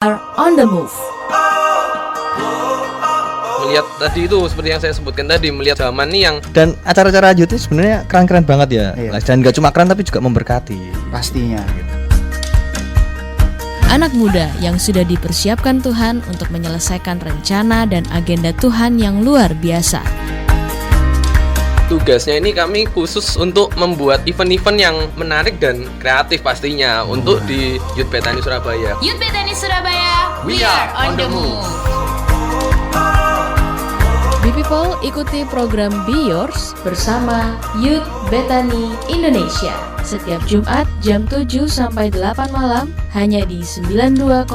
are on the move. Melihat tadi itu seperti yang saya sebutkan tadi, melihat zaman nih yang Dan acara-acara Ayu itu sebenarnya keren-keren banget ya. Iya. Dan gak cuma keren tapi juga memberkati. Pastinya gitu. Anak muda yang sudah dipersiapkan Tuhan untuk menyelesaikan rencana dan agenda Tuhan yang luar biasa. tugasnya ini kami khusus untuk membuat event-event yang menarik dan kreatif pastinya untuk di Youth Bethany Surabaya. Youth Bethany Surabaya, we are on the move. Be People, ikuti program Be Yours bersama Youth Bethany Indonesia setiap Jumat jam 7 sampai 8 malam hanya di 92,9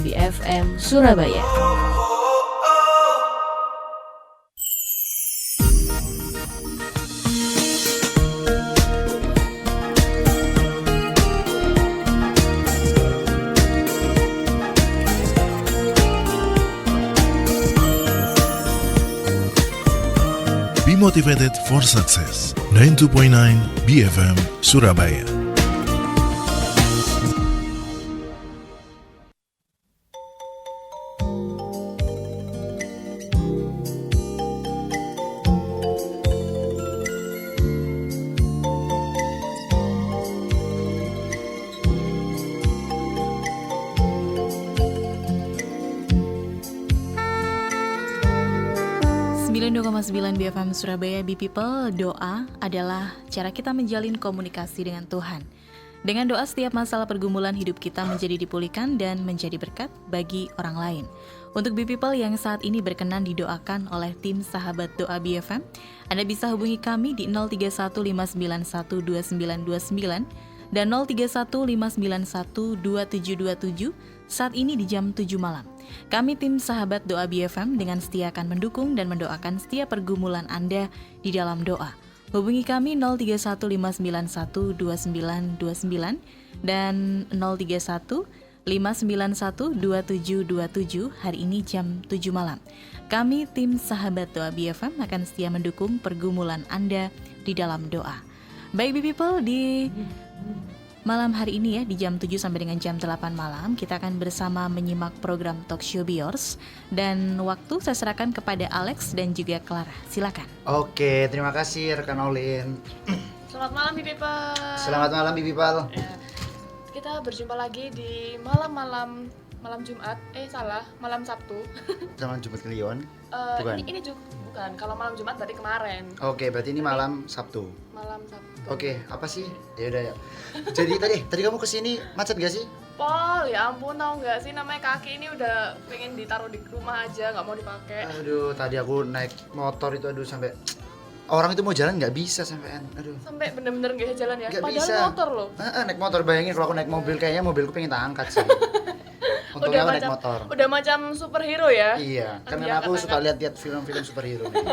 BFM Surabaya. Be motivated for success. 92.9 BFM Surabaya. BFM Surabaya, Be People. Doa adalah cara kita menjalin komunikasi dengan Tuhan. Dengan doa setiap masalah pergumulan hidup kita menjadi dipulihkan dan menjadi berkat bagi orang lain. Untuk Be People yang saat ini berkenan didoakan oleh tim sahabat doa BFM, Anda bisa hubungi kami di 0315912929 dan 0315912727 saat ini di jam 7 malam. Kami tim sahabat doa BFM dengan setia akan mendukung dan mendoakan setiap pergumulan Anda di dalam doa. Hubungi kami 0315912929 dan 0315912727 hari ini jam 7 malam. Kami tim sahabat doa BFM akan setia mendukung pergumulan Anda di dalam doa. Baik Be People, di malam hari ini ya, di jam 7 sampai dengan jam 8 malam, kita akan bersama menyimak program Talk Show Be Yours. Dan waktu saya serahkan kepada Alex dan juga Clara. Silakan. Oke, terima kasih rekan Olin. Selamat malam Be People. Selamat malam Be People. Ya, kita berjumpa lagi di malam Jumat. Malam Sabtu. Sama Jumat Kliwon. Bukan. Ini juga bukan. Kalau malam Jumat berarti kemarin. Oke, berarti ini malam Sabtu. Malam Sabtu. Oke, apa sih? Ya udah ya. Jadi tadi kamu kesini macet gak sih? Pol, ya ampun, tahu nggak sih namanya kaki ini udah pengen ditaruh di rumah aja, nggak mau dipakai. Aduh, tadi aku naik motor itu sampai orang itu mau jalan nggak bisa sampean. Aduh. Sampai bener-bener nggak jalan ya. Nggak Padahal bisa. motor loh. Naik motor, bayangin kalau aku naik mobil kayaknya mobilku pengen tak angkat sih. Untungnya aku naik motor. Udah macam superhero ya. Iya, Nanti karena aku angkat-angkat. suka lihat film-film superhero nih.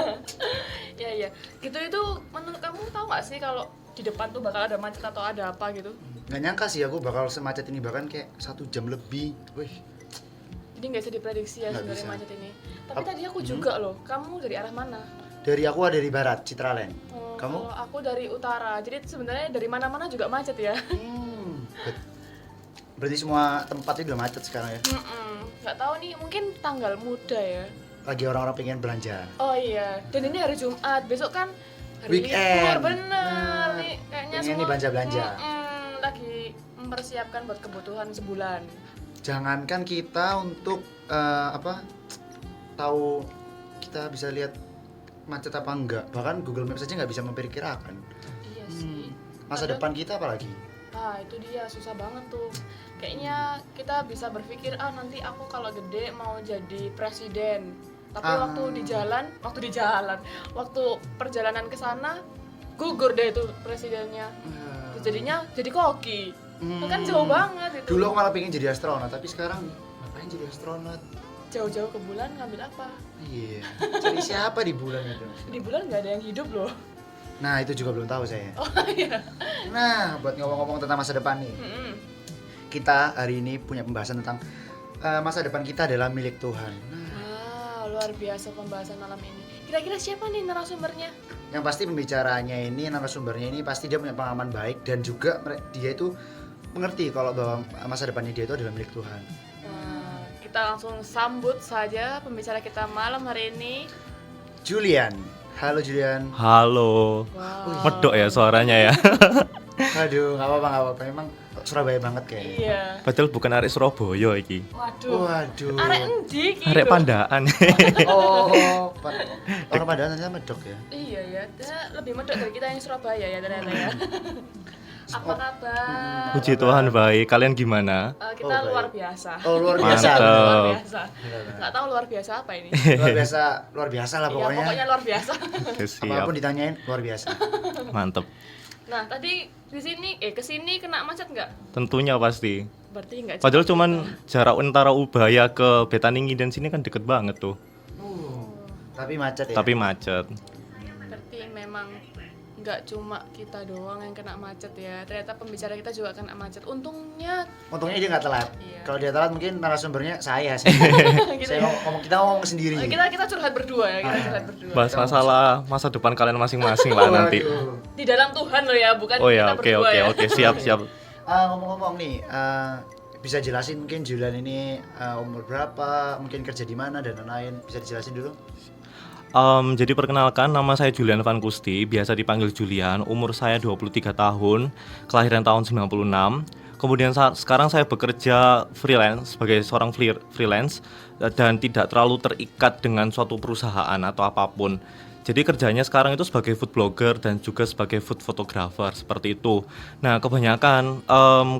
Iya. Gitu itu menurut kamu tahu nggak sih kalau di depan tuh bakal ada macet atau ada apa gitu? Nggak nyangka sih aku bakal semacet ini, bahkan kayak 1 jam lebih. Wih, Jadi nggak bisa diprediksi ya Nggak sebenarnya bisa. macet ini. Tapi tadi aku juga loh. Kamu dari arah mana? aku dari barat, Citraland. Kamu? Kalau aku dari utara. Jadi sebenarnya dari mana-mana juga macet ya. Berarti semua tempat itu udah macet sekarang ya. Nggak tahu nih, mungkin tanggal muda ya. Lagi orang-orang pengen belanja. Oh iya. Dan ini hari Jumat. Besok kan hari Weekend. libur, bener Nah, nih. Kayaknya pengen semua nih belanja-belanja. lagi mempersiapkan buat kebutuhan sebulan. Jangankan kita untuk tahu kita bisa lihat macet apa enggak, bahkan Google Maps saja nggak bisa memperkirakan. Iya sih. Masa Padahal- depan kita apalagi? Ah itu dia, susah banget tuh. Kayaknya kita bisa berpikir nanti aku kalau gede mau jadi presiden. Tapi waktu perjalanan ke sana gugur deh itu presidennya. Terus jadinya jadi koki. Itu kan jauh banget itu. Dulu aku malah pengen jadi astronot, tapi sekarang ngapain jadi astronot? Jauh-jauh ke bulan ngambil apa? Iya. Jadi siapa di bulan itu? Di bulan nggak ada yang hidup loh. Nah, itu juga belum tahu saya. Oh iya. Nah, buat ngomong-ngomong tentang masa depan nih. Kita hari ini punya pembahasan tentang masa depan kita adalah milik Tuhan. Wow, luar biasa pembahasan malam ini. Kira-kira siapa nih narasumbernya? Yang pasti pembicaranya ini, narasumbernya ini pasti dia punya pengalaman baik dan juga dia itu mengerti kalau bahwa masa depannya dia itu adalah milik Tuhan. kita langsung sambut saja pembicara kita malam hari ini. Julian. Halo Julian. Halo. Wow. Medok ya suaranya ya. Aduh, nggak apa-apa. Emang Surabaya banget kayaknya. Iya. Padahal bukan arek Surabaya iki. Waduh. Arek endi iki? Arek lho? Pandaan. Orang Padang ternyata medok ya. Iya ya, dia lebih medok dari kita yang Surabaya ya ternyata ya. Apa kabar? Puji Tuhan baik. Kalian gimana? Kita Oh, baik. luar biasa. Oh, luar biasa. Mantap. Luar biasa. Nggak tahu luar biasa apa ini. Luar biasa lah Iya, pokoknya. pokoknya luar biasa. Oke, siap. Apapun ditanyain luar biasa. Mantep. Nah, tadi kesini kena macet nggak? Tentunya pasti. Berarti nggak Padahal jauh. cuman jarak antara Ubaya ke Betaningi dan sini kan deket banget tuh. Tapi macet ya. Tapi macet. Berarti memang nggak cuma kita doang yang kena macet ya. Ternyata pembicara kita juga kena macet. Untungnya Untungnya dia nggak telat. Iya. Kalau dia telat mungkin narasumbernya saya sih. gitu Saya ya. kita ngomong sendiri. Kita curhat berdua ya, kita curhat berdua. Bahas masalah masa depan kalian masing-masing lah nanti. Waduh. Di dalam Tuhan loh ya, bukan Oh ya, kita berdua ya. oke, siap. Ngomong-ngomong nih, bisa jelasin mungkin Julian ini umur berapa, mungkin kerja di mana dan lain-lain. Bisa dijelasin dulu? Jadi perkenalkan, nama saya Julian Van Kusti, biasa dipanggil Julian. Umur saya 23 tahun, kelahiran tahun 96. Kemudian sekarang saya bekerja freelance sebagai seorang freelance dan tidak terlalu terikat dengan suatu perusahaan atau apapun. Jadi kerjanya sekarang itu sebagai food blogger dan juga sebagai food photographer, seperti itu. Nah, kebanyakan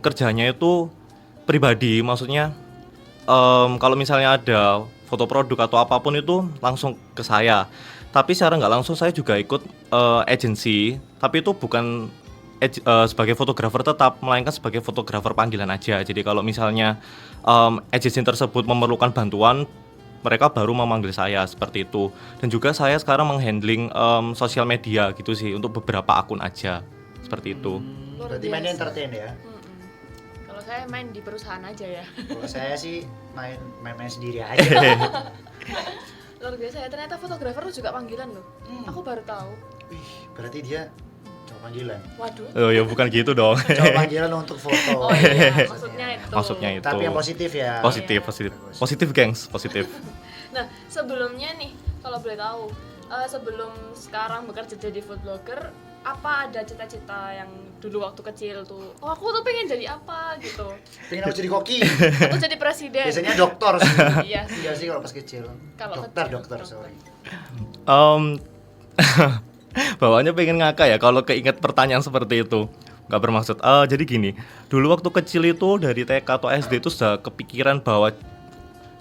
kerjanya itu pribadi, maksudnya kalau misalnya ada foto produk atau apapun itu langsung ke saya. Tapi secara nggak langsung saya juga ikut agency, tapi itu bukan sebagai fotografer tetap, melainkan sebagai fotografer panggilan aja. Jadi kalau misalnya agency tersebut memerlukan bantuan, mereka baru memanggil saya, seperti itu. Dan juga saya sekarang menghandling sosial media gitu sih, untuk beberapa akun aja, seperti itu. Luar Berarti mainnya biasa. entertain ya. Kalau saya main di perusahaan aja ya. Kalau saya sih main sendiri aja. Luar biasa ya, ternyata fotografer lu juga panggilan loh. Aku baru tahu. Wih, berarti dia cowok panggilan. Waduh. Oh ya bukan gitu dong. Cowok panggilan untuk foto. Oh iya, maksudnya itu. Maksudnya itu. Tapi yang positif ya. Positif. Positif, gengs, positif. Nah, sebelumnya nih, kalau boleh tahu, sebelum sekarang bekerja jadi food blogger, apa ada cita-cita yang dulu waktu kecil tuh? Oh, aku tuh pengen jadi apa gitu. Pengen aku jadi koki. Aku jadi presiden. Biasanya dokter sih. Iya sih. Iya sih kalau pas kecil. Kalau Dokter, kecil, sorry. Bawaannya pengen ngakak ya kalau keinget pertanyaan seperti itu. Nggak bermaksud. Jadi gini, dulu waktu kecil itu dari TK atau SD itu sudah kepikiran bahwa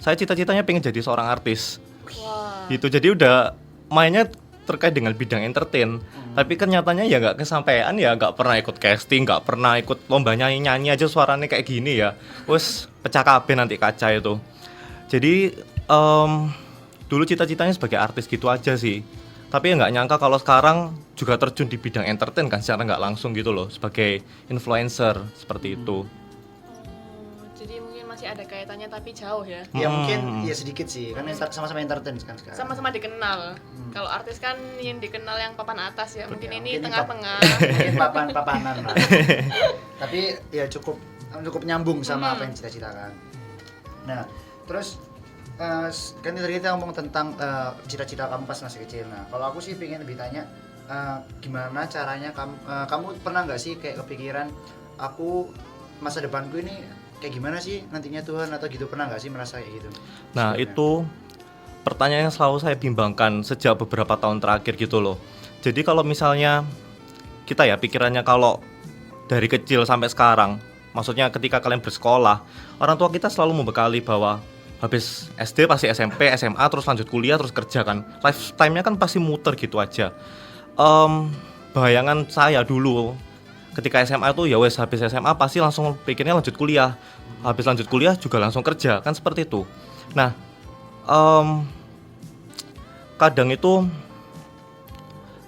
saya cita-citanya pengen jadi seorang artis. Wah. Gitu. Jadi udah mainnya terkait dengan bidang entertain. Tapi kan nyatanya ya nggak kesampaian ya, nggak pernah ikut casting, nggak pernah ikut lomba nyanyi aja suaranya kayak gini ya. Wes pecah kabeh nanti kaca itu. Jadi dulu cita-citanya sebagai artis gitu aja sih. Tapi ya nggak nyangka kalau sekarang juga terjun di bidang entertain kan secara nggak langsung gitu loh, sebagai influencer seperti itu. Jadi mungkin masih ada kaitannya tapi jauh ya. Ya mungkin ya sedikit sih, kan sama-sama entertain kan sekarang. Sama-sama dikenal. Kalau artis kan yang dikenal yang papan atas ya. Mungkin ini mungkin tengah-tengah. Mungkin papanan lah. Tapi ya cukup nyambung sama apa yang cita-citakan. Nah, terus kan tadi kita ngomong tentang cita-cita kamu pas masih kecil. Nah, kalau aku sih pengen lebih tanya gimana caranya kamu pernah nggak sih kayak kepikiran aku masa depanku ini kayak gimana sih nantinya Tuhan atau gitu, pernah nggak sih merasa kayak gitu? Nah Sebenarnya. itu pertanyaan yang selalu saya bimbangkan sejak beberapa tahun terakhir gitu loh. Jadi kalau misalnya kita ya pikirannya kalau dari kecil sampai sekarang, maksudnya ketika kalian bersekolah, orang tua kita selalu membekali bahwa habis SD pasti SMP, SMA, terus lanjut kuliah, terus kerja kan. Lifetime-nya kan pasti muter gitu aja. Bayangan saya dulu ketika SMA itu ya wes habis SMA pasti langsung pikirnya lanjut kuliah. Habis lanjut kuliah juga langsung kerja, kan seperti itu. Nah, kadang itu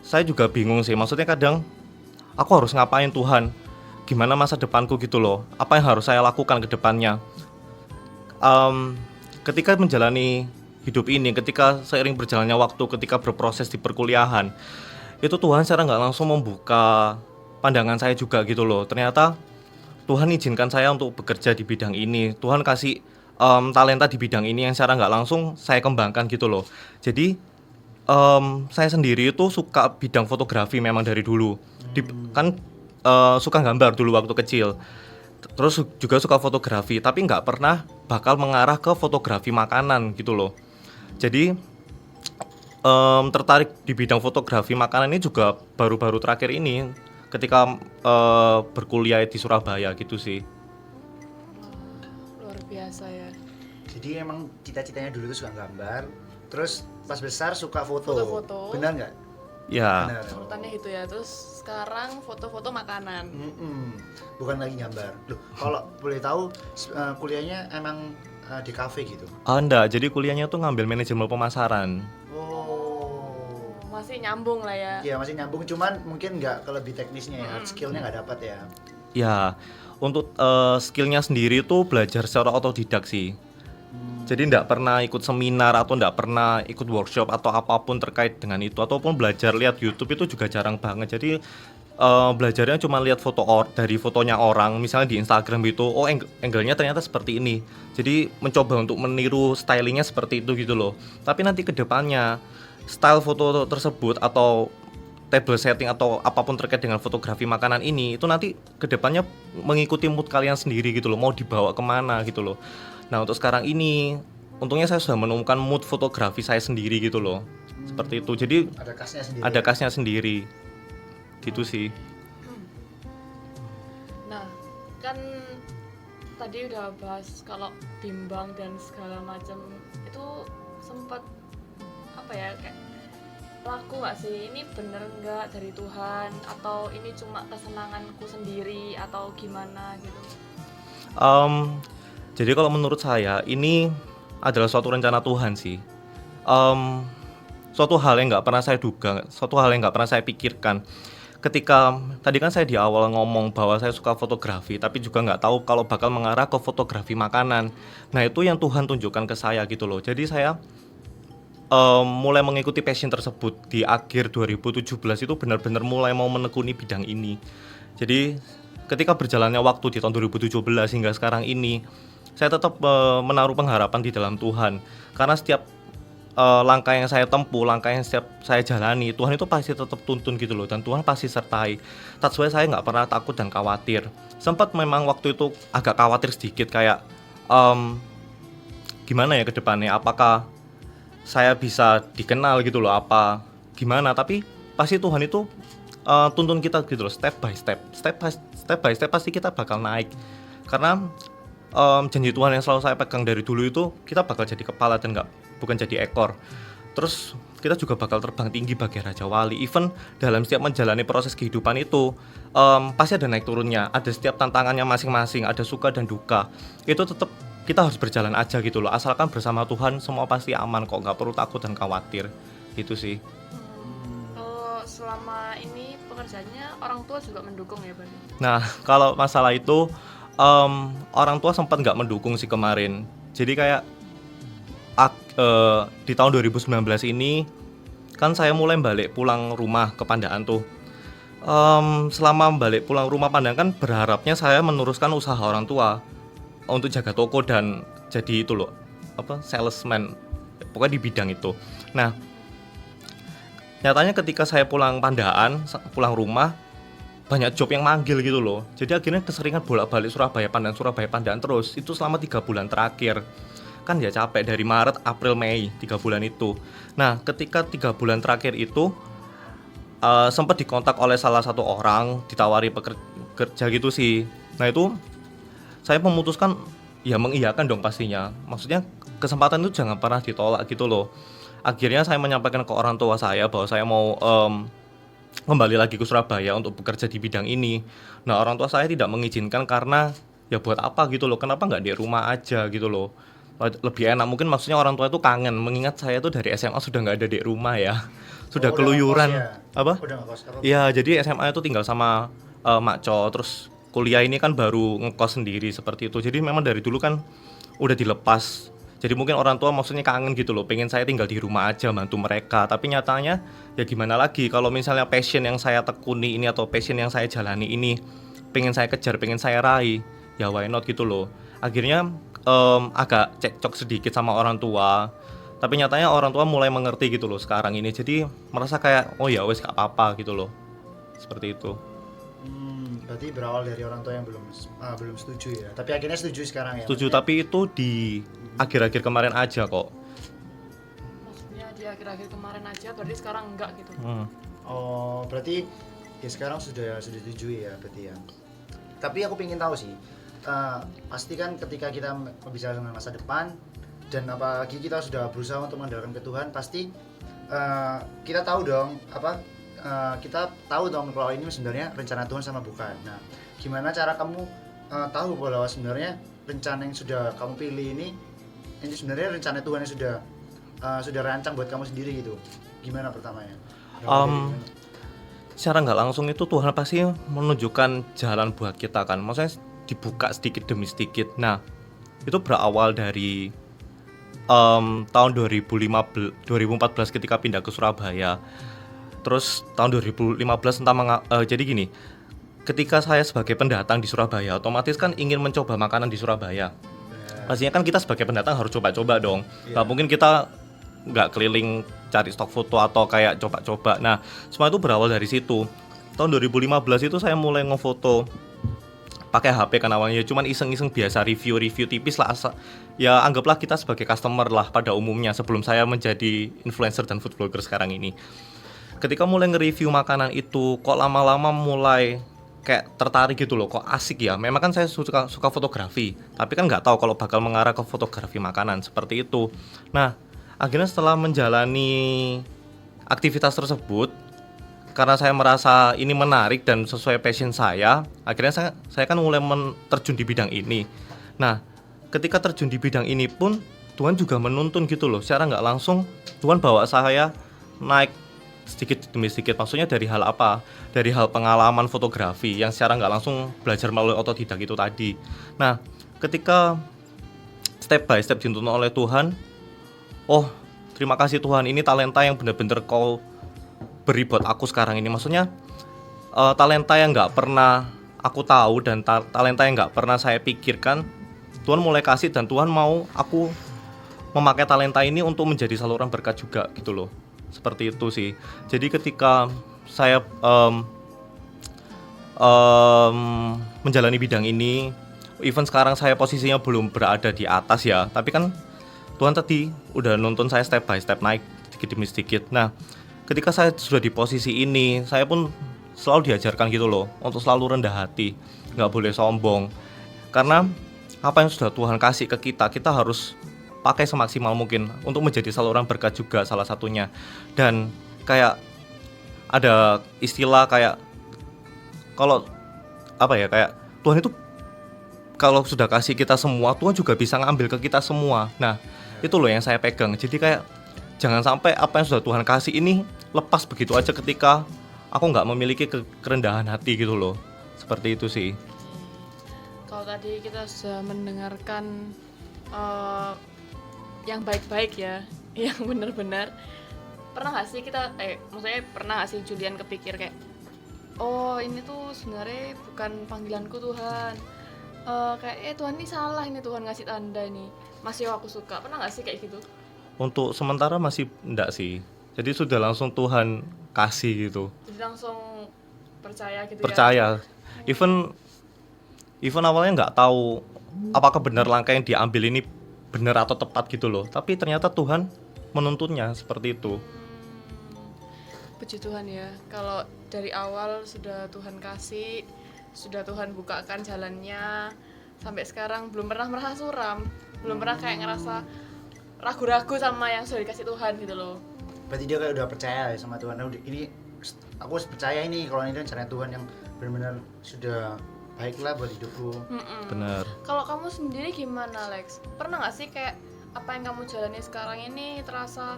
saya juga bingung sih. Maksudnya kadang aku harus ngapain Tuhan? Gimana masa depanku gitu loh? Apa yang harus saya lakukan ke depannya? Ketika menjalani hidup ini, ketika seiring berjalannya waktu, ketika berproses di perkuliahan, itu Tuhan secara nggak langsung membuka pandangan saya juga gitu loh. Ternyata Tuhan izinkan saya untuk bekerja di bidang ini. Tuhan kasih talenta di bidang ini yang secara nggak langsung saya kembangkan gitu loh. Jadi saya sendiri itu suka bidang fotografi memang dari dulu. Kan suka gambar dulu waktu kecil. Terus juga suka fotografi, tapi nggak pernah bakal mengarah ke fotografi makanan gitu loh. Jadi tertarik di bidang fotografi makanan ini juga baru-baru terakhir ini ketika berkuliah di Surabaya gitu sih. Luar biasa ya. Jadi emang cita-citanya dulu itu suka gambar, terus pas besar suka foto. Foto-foto. Benar nggak? Ya. Benar. Urutannya gitu ya. Terus sekarang foto-foto makanan. Bukan lagi gambar. Loh, kalau boleh tahu kuliahnya emang di kafe gitu. Enggak, jadi kuliahnya tuh ngambil manajemen pemasaran. Oh. Masih nyambung lah ya. Iya masih nyambung, cuman mungkin nggak ke lebih teknisnya ya, hard skillnya nggak dapat ya. Ya, untuk skillnya sendiri tuh belajar secara otodidak sih. Jadi nggak pernah ikut seminar atau nggak pernah ikut workshop atau apapun terkait dengan itu, ataupun belajar lihat YouTube itu juga jarang banget. Jadi belajarnya cuma lihat dari fotonya orang, misalnya di Instagram gitu, oh angle-nya ternyata seperti ini. Jadi mencoba untuk meniru stylingnya seperti itu gitu loh. Tapi nanti ke depannya style foto tersebut atau table setting atau apapun terkait dengan fotografi makanan ini itu nanti kedepannya mengikuti mood kalian sendiri gitu loh, mau dibawa kemana gitu loh. Nah untuk sekarang ini untungnya saya sudah menemukan mood fotografi saya sendiri gitu loh, seperti itu. Jadi Ada khasnya sendiri. ada khasnya sendiri gitu sih. Nah, kan tadi udah bahas kalau bimbang dan segala macam itu sempat apa ya, kayak laku nggak sih, ini bener nggak dari Tuhan atau ini cuma kesenanganku sendiri atau gimana gitu? Jadi kalau menurut saya ini adalah suatu rencana Tuhan sih. Suatu hal yang nggak pernah saya duga, suatu hal yang nggak pernah saya pikirkan. Ketika tadi kan saya di awal ngomong bahwa saya suka fotografi, tapi juga nggak tahu kalau bakal mengarah ke fotografi makanan. Nah itu yang Tuhan tunjukkan ke saya gitu loh. Jadi saya mulai mengikuti passion tersebut di akhir 2017 itu benar-benar mulai mau menekuni bidang ini. Jadi ketika berjalannya waktu di tahun 2017 hingga sekarang ini, saya tetap menaruh pengharapan di dalam Tuhan. Karena setiap langkah yang saya tempuh, langkah yang setiap saya jalani, Tuhan itu pasti tetap tuntun gitu loh, dan Tuhan pasti sertai. That's why saya nggak pernah takut dan khawatir. Sempat memang waktu itu agak khawatir sedikit, kayak gimana ya ke depannya, apakah saya bisa dikenal gitu loh, apa gimana. Tapi pasti Tuhan itu tuntun kita gitu loh, step by step pasti kita bakal naik. Karena janji Tuhan yang selalu saya pegang dari dulu itu, kita bakal jadi kepala dan bukan jadi ekor. Terus kita juga bakal terbang tinggi bagai Raja Wali. Even dalam setiap menjalani proses kehidupan itu pasti ada naik turunnya, ada setiap tantangannya masing-masing, ada suka dan duka. Itu tetap kita harus berjalan aja gitu loh, asalkan bersama Tuhan semua pasti aman kok, nggak perlu takut dan khawatir gitu sih. Kalau selama ini pekerjaannya orang tua juga mendukung ya Bang? Nah kalau masalah itu orang tua sempat nggak mendukung sih kemarin. Jadi kayak di tahun 2019 ini kan saya mulai balik pulang rumah ke Pandaan tuh. Selama balik pulang rumah Pandaan kan berharapnya saya meneruskan usaha orang tua untuk jaga toko dan jadi itu loh, salesman, pokoknya di bidang itu. Nah nyatanya ketika saya pulang Pandaan, pulang rumah, banyak job yang manggil gitu loh. Jadi akhirnya keseringan bolak-balik Surabaya Pandaan terus. Itu selama 3 bulan terakhir. Kan ya capek, dari Maret, April, Mei, 3 bulan itu. Nah ketika 3 bulan terakhir itu sempat dikontak oleh salah satu orang, ditawari kerja gitu sih. Nah itu saya memutuskan ya mengiyakan dong pastinya. Maksudnya kesempatan itu jangan pernah ditolak gitu loh. Akhirnya saya menyampaikan ke orang tua saya bahwa saya mau kembali lagi ke Surabaya untuk bekerja di bidang ini. Nah orang tua saya tidak mengizinkan karena ya buat apa gitu loh, kenapa nggak di rumah aja gitu loh, lebih enak. Mungkin maksudnya orang tua itu kangen, mengingat saya tuh dari SMA sudah nggak ada di rumah ya, sudah keluyuran ya? apa? Iya jadi SMA itu tinggal sama Makco, terus kuliah ini kan baru ngekos sendiri seperti itu. Jadi memang dari dulu kan udah dilepas. Jadi mungkin orang tua maksudnya kangen gitu loh, pengen saya tinggal di rumah aja bantu mereka. Tapi nyatanya ya gimana lagi, kalau misalnya passion yang saya tekuni ini atau passion yang saya jalani ini pengen saya kejar, pengen saya raih, ya why not gitu loh. Akhirnya agak cekcok sedikit sama orang tua. Tapi nyatanya orang tua mulai mengerti gitu loh sekarang ini. Jadi merasa kayak oh ya wes gak apa-apa gitu loh. Seperti itu. Berarti berawal dari orang tua yang belum setuju ya. Tapi akhirnya setuju sekarang ya. Setuju, Maksudnya- tapi itu di akhir-akhir kemarin aja kok. Maksudnya di akhir-akhir kemarin aja, berarti sekarang enggak gitu. Oh, berarti ya sekarang sudah disetujui ya berarti ya. Tapi aku pengen tahu sih, pasti kan ketika kita berbicara tentang masa depan dan apalagi kita sudah berusaha untuk mendekatkan ke Tuhan, pasti kita tahu dong kita tahu dong kalau ini sebenarnya rencana Tuhan sama bukan. Nah, gimana cara kamu tahu bahwa sebenarnya rencana yang sudah kamu pilih ini sebenarnya rencana Tuhan yang sudah rancang buat kamu sendiri gitu. Gimana pertamanya? Secara nggak langsung itu Tuhan pasti menunjukkan jalan buat kita kan. Maksudnya dibuka sedikit demi sedikit. Nah, itu berawal dari tahun 2014 ketika pindah ke Surabaya. Terus tahun 2015 jadi gini, ketika saya sebagai pendatang di Surabaya, otomatis kan ingin mencoba makanan di Surabaya. Pastinya kan kita sebagai pendatang harus coba-coba dong. Nggak mungkin kita nggak keliling cari stok foto atau kayak coba-coba. Nah, semua itu berawal dari situ. Tahun 2015 itu saya mulai ngefoto pakai HP kan awalnya, cuman iseng-iseng biasa review tipis lah. Ya anggaplah kita sebagai customer lah pada umumnya sebelum saya menjadi influencer dan food blogger sekarang ini. Ketika mulai nge-review makanan itu, kok lama-lama mulai kayak tertarik gitu loh, kok asik ya. Memang kan saya suka fotografi, tapi kan nggak tahu kalau bakal mengarah ke fotografi makanan seperti itu. Nah, akhirnya setelah menjalani aktivitas tersebut, karena saya merasa ini menarik dan sesuai passion saya, akhirnya saya kan mulai terjun di bidang ini. Nah, ketika terjun di bidang ini pun Tuhan juga menuntun gitu loh. Secara nggak langsung Tuhan bawa saya naik sedikit demi sedikit. Maksudnya dari hal apa? Dari hal pengalaman fotografi yang secara nggak langsung belajar melalui otodidak itu tadi. Nah, ketika step by step dituntun oleh Tuhan, oh terima kasih Tuhan, ini talenta yang benar-benar kau beri buat aku sekarang ini. Maksudnya talenta yang nggak pernah aku tahu dan talenta yang nggak pernah saya pikirkan, Tuhan mulai kasih dan Tuhan mau aku memakai talenta ini untuk menjadi saluran berkat juga gitu loh. Seperti itu sih. Jadi ketika saya menjalani bidang ini, even sekarang saya posisinya belum berada di atas ya, tapi kan Tuhan tadi udah nuntun saya step by step naik sedikit demi sedikit. Nah, ketika saya sudah di posisi ini, saya pun selalu diajarkan gitu loh untuk selalu rendah hati, nggak boleh sombong. Karena apa yang sudah Tuhan kasih ke kita, kita harus pakai semaksimal mungkin untuk menjadi saluran berkat juga salah satunya. Dan kayak ada istilah kayak kalau apa ya, kayak Tuhan itu kalau sudah kasih kita semua, Tuhan juga bisa ngambil ke kita semua. Nah, itu loh yang saya pegang. Jadi kayak jangan sampai apa yang sudah Tuhan kasih ini lepas begitu aja ketika aku nggak memiliki kerendahan hati gitu loh. Seperti itu sih. Kalau tadi kita sudah mendengarkan yang baik-baik ya, yang benar-benar, pernah nggak sih kita, maksudnya pernah nggak sih Julian kepikir kayak, oh ini tuh sebenarnya bukan panggilanku Tuhan, kayak Tuhan ini salah, ini Tuhan ngasih tanda ini, masih aku suka, pernah nggak sih kayak gitu? Untuk sementara masih enggak sih. Jadi sudah langsung Tuhan kasih gitu. Jadi langsung percaya gitu Percaya. Even awalnya nggak tahu apakah benar langkah yang diambil ini benar atau tepat gitu loh. Tapi ternyata Tuhan menuntunnya seperti itu. Puji Tuhan ya, kalau dari awal sudah Tuhan kasih, sudah Tuhan bukakan jalannya, sampai sekarang belum pernah merasa suram, belum pernah kayak ngerasa ragu-ragu sama yang sudah dikasih Tuhan gitu loh. Berarti dia kayak udah percaya ya sama Tuhan. Ini aku percaya ini kalau ini rencana Tuhan yang benar-benar sudah baiklah buat hidupku. Benar. Kalau kamu sendiri gimana, Lex? Pernah nggak sih kayak apa yang kamu jalani sekarang ini terasa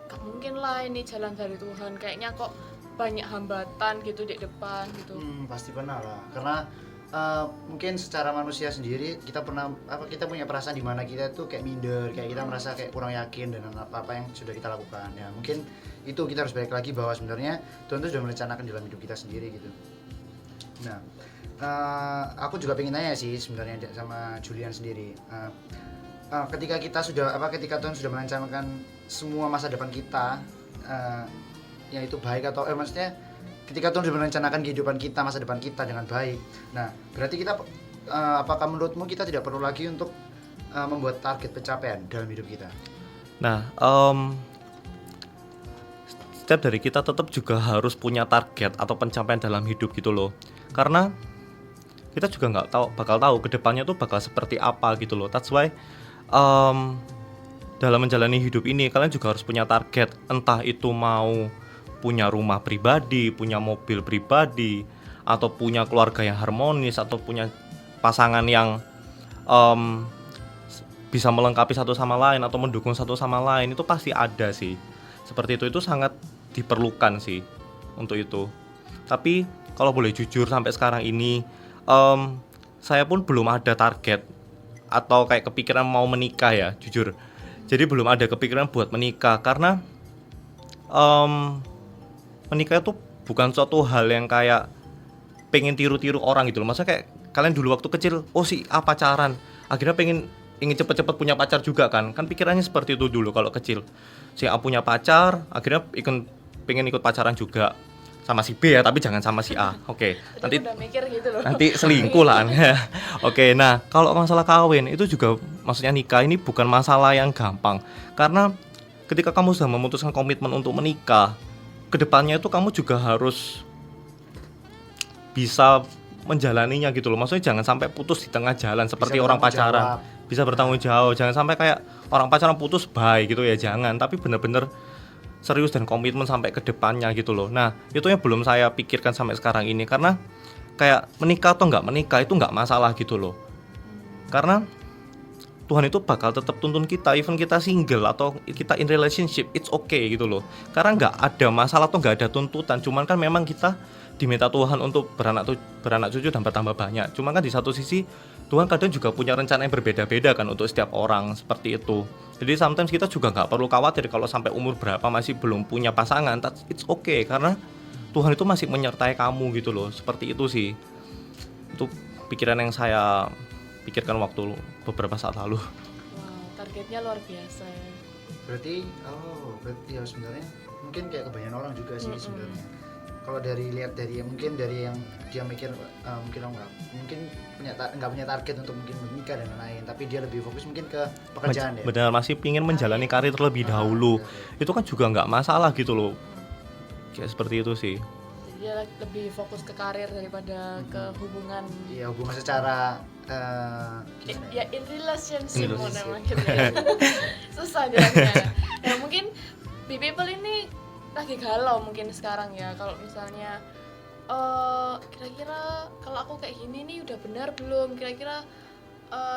gak mungkin lah ini jalan dari Tuhan, kayaknya kok banyak hambatan gitu di depan gitu? Pasti pernah lah, karena mungkin secara manusia sendiri kita punya perasaan di mana kita tuh kayak minder, kayak kita merasa kayak kurang yakin dengan apa yang sudah kita lakukan. Ya mungkin itu kita harus balik lagi bahwa sebenarnya Tuhan tuh sudah merencanakan dalam hidup kita sendiri gitu. Nah, aku juga pengen tanya sih sebenarnya sama Julian sendiri. Ketika Tuhan sudah merencanakan semua masa depan kita, yang itu baik atau maksudnya ketika Tuhan sudah merencanakan kehidupan kita, masa depan kita dengan baik. Nah, berarti kita apakah menurutmu kita tidak perlu lagi untuk membuat target pencapaian dalam hidup kita? Nah, setiap dari kita tetap juga harus punya target atau pencapaian dalam hidup gitu loh. Karena kita juga nggak bakal tahu kedepannya tuh bakal seperti apa gitu loh. That's why dalam menjalani hidup ini kalian juga harus punya target. Entah itu mau punya rumah pribadi, punya mobil pribadi, atau punya keluarga yang harmonis, atau punya pasangan yang bisa melengkapi satu sama lain atau mendukung satu sama lain. Itu pasti ada sih. Seperti itu sangat diperlukan sih untuk itu. Tapi kalau boleh jujur sampai sekarang ini saya pun belum ada target atau kayak kepikiran mau menikah ya, jujur. Jadi belum ada kepikiran buat menikah karena menikah itu bukan suatu hal yang kayak pengen tiru-tiru orang gitu loh. Maksudnya kayak kalian dulu waktu kecil, pacaran, akhirnya ingin cepet-cepet punya pacar juga kan pikirannya seperti itu dulu kalau kecil. Si A punya pacar, akhirnya pengen ikut pacaran juga sama si B ya, tapi jangan sama si A. Oke. Nanti udah mikir gitu loh. Nanti selingkuh lah. Oke, nah kalau masalah kawin itu juga maksudnya nikah ini bukan masalah yang gampang. Karena ketika kamu sudah memutuskan komitmen untuk menikah, kedepannya itu kamu juga harus bisa menjalaninya gitu loh. Maksudnya jangan sampai putus di tengah jalan seperti orang pacaran. Bisa bertanggung jawab. Jangan sampai kayak orang pacaran putus bye gitu ya, jangan. Tapi benar-benar serius dan komitmen sampai ke depannya gitu loh. Nah, itu yang belum saya pikirkan sampai sekarang ini. Karena kayak menikah atau nggak menikah itu nggak masalah gitu loh. Karena Tuhan itu bakal tetap tuntun kita, even kita single atau kita in relationship, it's okay gitu loh. Karena nggak ada masalah atau nggak ada tuntutan. Cuman kan memang kita diminta Tuhan untuk beranak cucu dan bertambah banyak. Cuman kan di satu sisi Tuhan kadang juga punya rencana yang berbeda-beda kan untuk setiap orang, seperti itu. Jadi sometimes kita juga nggak perlu khawatir kalau sampai umur berapa masih belum punya pasangan. It's okay, karena Tuhan itu masih menyertai kamu gitu loh. Seperti itu sih. Itu pikiran yang saya pikirkan waktu beberapa saat lalu. Wow, targetnya luar biasa ya. Berarti ya sebenarnya mungkin kayak kebanyakan orang juga sih sebenarnya. Kalau lihat dari yang dia mikir mungkin nggak punya target untuk mungkin menikah dan lain-lain, tapi dia lebih fokus mungkin ke pekerjaan ya. Benar, masih ingin menjalani karir terlebih dahulu. Itu kan juga nggak masalah gitu loh. Kayak seperti itu sih. Dia lebih fokus ke karir daripada ke hubungan. Iya, hubungan secara ya in relationship namanya. Susah jadinya. Ya mungkin people ini lagi galau mungkin sekarang ya, kalau misalnya kira-kira kalau aku kayak gini nih udah benar belum, kira-kira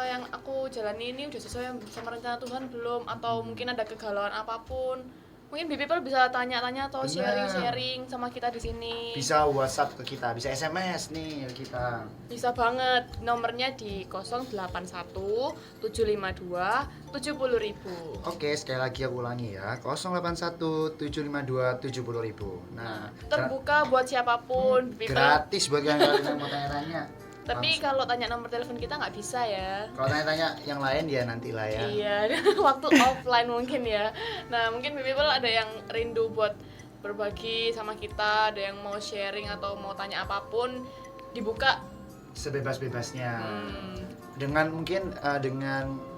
yang aku jalani ini udah sesuai sama rencana Tuhan belum, atau mungkin ada kegalauan apapun. Mungkin people bisa tanya-tanya atau sharing-sharing sama kita di sini. Bisa WhatsApp ke kita, bisa SMS nih ke kita. Bisa banget, nomornya di 081 752 70.000. Oke, sekali lagi aku ulangi ya, 081 752 70.000. Nah, terbuka buat siapapun. Gratis buat kalian yang mau tanya-tanya. Tapi kalau tanya nomor telepon kita nggak bisa ya. Kalau tanya-tanya yang lain ya nantilah ya. Iya, waktu offline mungkin ya. Nah, mungkin people ada yang rindu buat berbagi sama kita, ada yang mau sharing atau mau tanya apapun, dibuka sebebas-bebasnya. Dengan mungkin dengan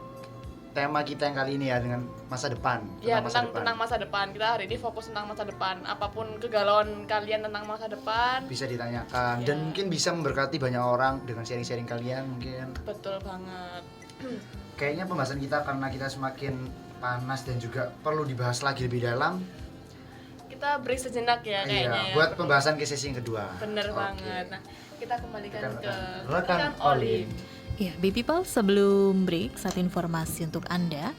tema kita yang kali ini ya, dengan masa depan. Tentang masa depan. Kita hari ini fokus tentang masa depan. Apapun kegalauan kalian tentang masa depan bisa ditanyakan dan mungkin bisa memberkati banyak orang dengan sharing-sharing kalian mungkin. Betul banget. Kayaknya pembahasan kita karena kita semakin panas dan juga perlu dibahas lagi lebih dalam. Kita break sejenak ya kayaknya. Buat pembahasan ke sesi yang kedua. Bener banget. Nah, kita kembalikan ke rekan Olim. Ya, Baby People, sebelum break, satu informasi untuk Anda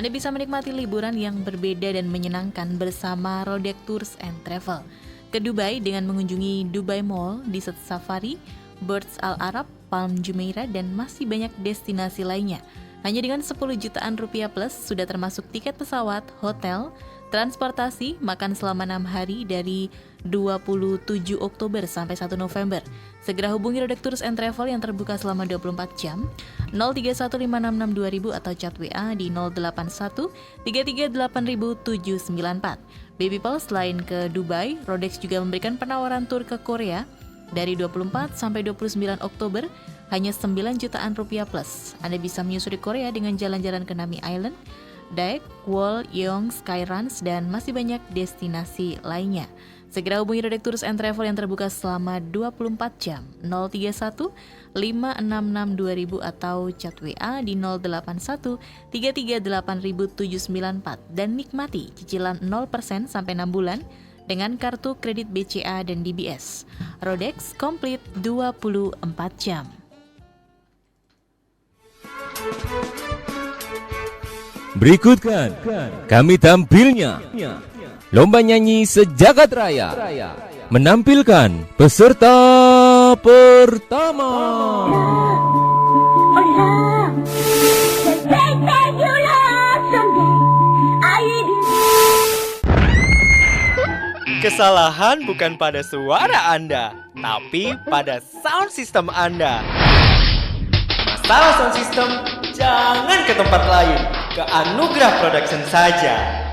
bisa menikmati liburan yang berbeda dan menyenangkan bersama Rodek Tours and Travel ke Dubai dengan mengunjungi Dubai Mall, Desert Safari, Burj Al Arab, Palm Jumeirah, dan masih banyak destinasi lainnya. Hanya dengan 10 jutaan rupiah plus sudah termasuk tiket pesawat, hotel, transportasi, makan selama 6 hari dari 27 Oktober sampai 1 November. Segera hubungi Rodex Tours and Travel yang terbuka selama 24 jam 0315662000 atau chat WA di 081 338.794. Baby People, selain ke Dubai, Rodex juga memberikan penawaran tur ke Korea dari 24 sampai 29 Oktober hanya 9 jutaan rupiah plus. Anda bisa menyusuri Korea dengan jalan-jalan ke Nami Island, Daek, Wall, Yeong, Skyrans, dan masih banyak destinasi lainnya. Segera hubungi Rodex Tours and Travel yang terbuka selama 24 jam 031 5662000 atau chat WA di 081 338.794 dan nikmati cicilan 0% sampai 6 bulan dengan kartu kredit BCA dan DBS. Rodex komplit 24 jam. Berikutkan kami tampilnya Lomba Nyanyi Sejagat Raya menampilkan peserta pertama. Kesalahan bukan pada suara Anda, tapi pada sound system Anda. Masalah sound system, jangan ke tempat lain, ke Anugerah Production saja.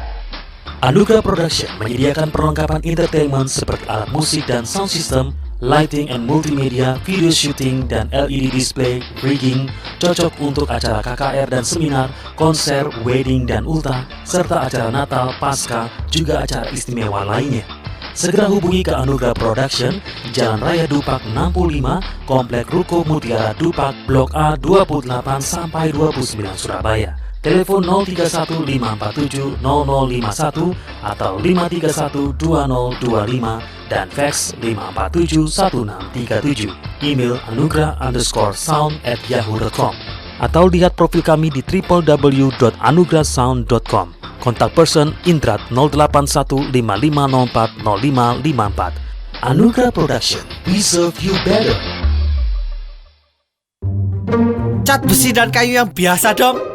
Anugerah Production menyediakan perlengkapan entertainment seperti alat musik dan sound system, lighting and multimedia, video shooting, dan LED display, rigging, cocok untuk acara KKR dan seminar, konser, wedding, dan ultah, serta acara Natal, Paskah, juga acara istimewa lainnya. Segera hubungi ke Anugerah Production, Jalan Raya Dupak 65, Komplek Ruko Mutiara Dupak, Blok A 28 sampai 29 Surabaya. Telepon 0315470051 atau 5312025 dan fax 5471637. Email anugerah_sound@yahoo.com atau lihat profil kami di www.anugerahsound.com. Kontak person Indrat 081550405554. Anugerah Production, we serve you better. Cat besi dan kayu yang biasa dong.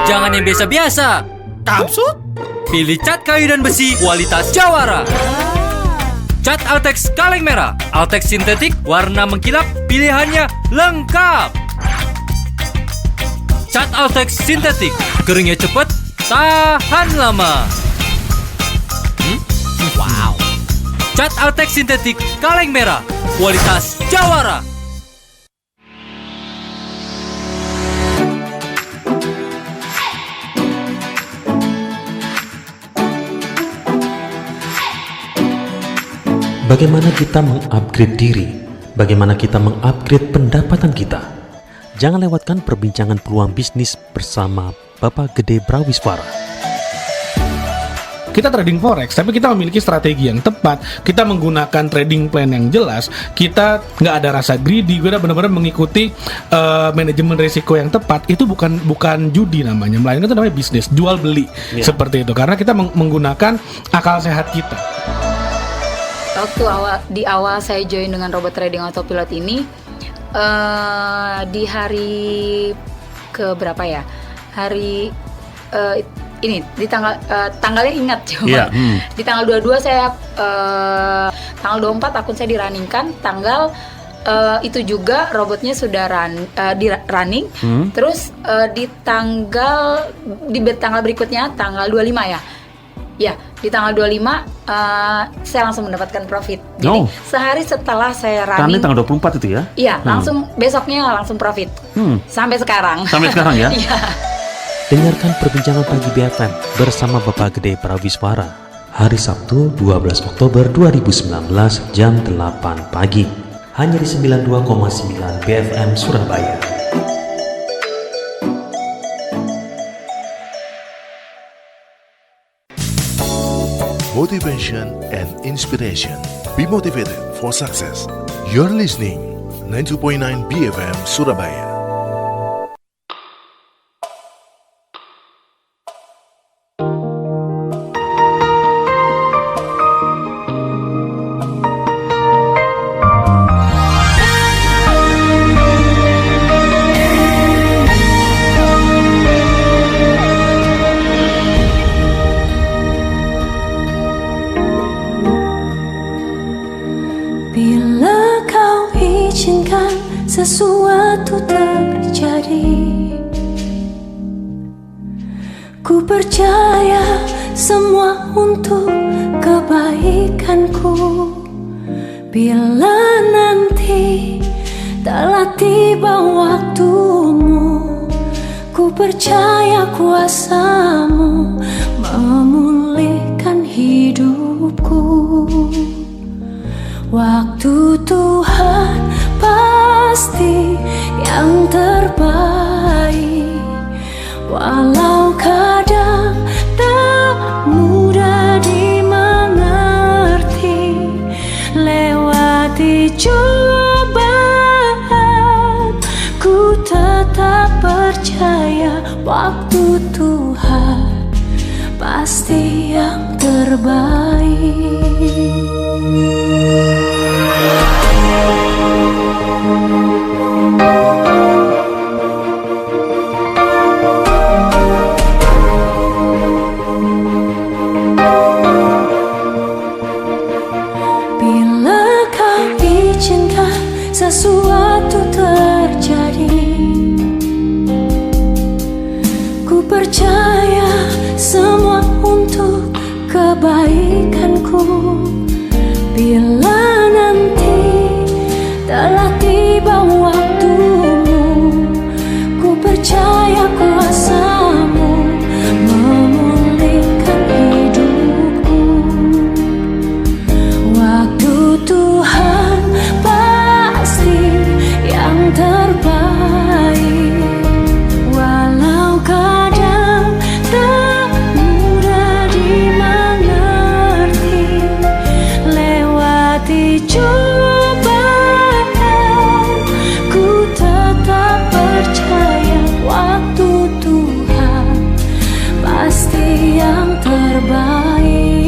Jangan yang biasa-biasa. Maksud? Pilih cat kayu dan besi kualitas Jawara. Cat Altex kaleng merah, Altex sintetik warna mengkilap, pilihannya lengkap. Cat Altex sintetik, keringnya cepat, tahan lama. Wow. Cat Altex sintetik kaleng merah, kualitas Jawara. Bagaimana kita mengupgrade diri? Bagaimana kita mengupgrade pendapatan kita? Jangan lewatkan perbincangan peluang bisnis bersama Bapak Gede Brawiswara. Kita trading forex, tapi kita memiliki strategi yang tepat. Kita menggunakan trading plan yang jelas. Kita nggak ada rasa greedy. Kita benar-benar mengikuti manajemen risiko yang tepat. Itu bukan judi namanya, melainkan itu namanya bisnis, jual beli seperti itu. Karena kita menggunakan akal sehat kita. Waktu di awal saya join dengan robot trading autopilot ini, di hari ke berapa ya? Hari ini di tanggalnya ingat cuma di tanggal 22 saya tanggal 24 akun saya dirunningkan, tanggal itu juga robotnya sudah running. Terus di tanggal berikutnya tanggal 25 ya. Ya, di tanggal 25 saya langsung mendapatkan profit. Jadi sehari setelah saya running, tanggal 24 itu ya? Iya, langsung besoknya langsung profit. Sampai sekarang. Sampai sekarang ya? Iya. Dengarkan perbincangan pagi BFM bersama Bapak Gede Brawiswara. Hari Sabtu 12 Oktober 2019 jam 8 pagi. Hanya di 92,9 BFM Surabaya. Motivation and inspiration. Be motivated for success. You're listening 92.9 BFM Surabaya. Ku percaya semua untuk kebaikanku. Bila nanti telah tiba waktumu, ku percaya kuasamu memulihkan hidupku. Waktu Tuhan pasti yang terbaik, walau kadang tak mudah dimengerti. Lewati cobaan, ku tetap percaya waktu Tuhan pasti yang terbaik. Bila kau izinkan sesuatu terjadi, ku percaya semua untuk kebaikanku. Bila nanti telah tiba waktumu, ku percaya kuasamu memulihkan hidupku. Waktu Tuhan pasti yang terbaik, walau kadang tak mudah dimengerti. Lewati cobaan, ku tetap percaya waktu Tuhan pasti yang terbaik.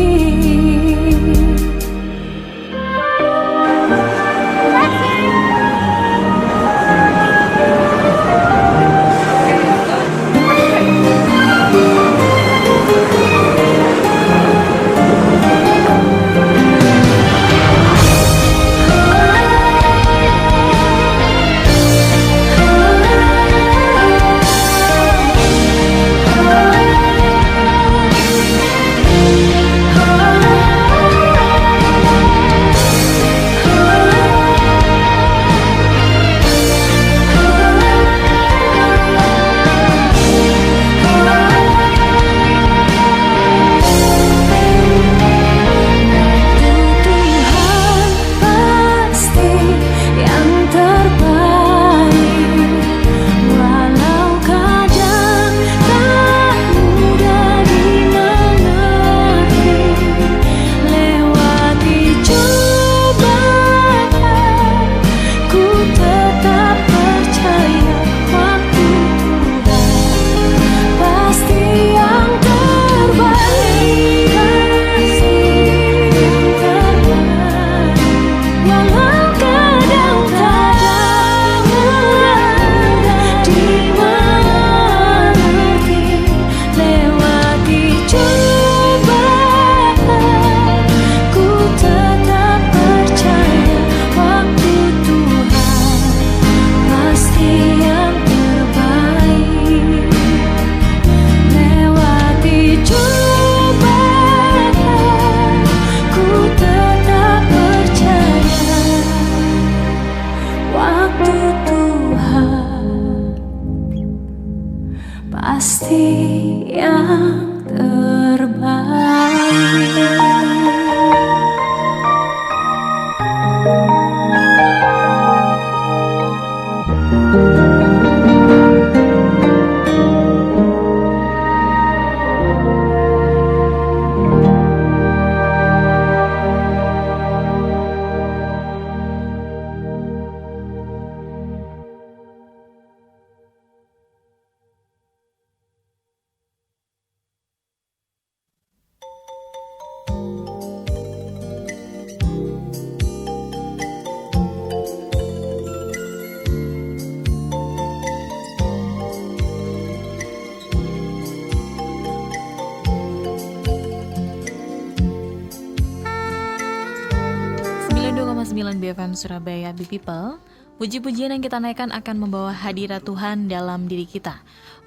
BFM Surabaya, Be People. Puji-pujian yang kita naikkan akan membawa hadirat Tuhan dalam diri kita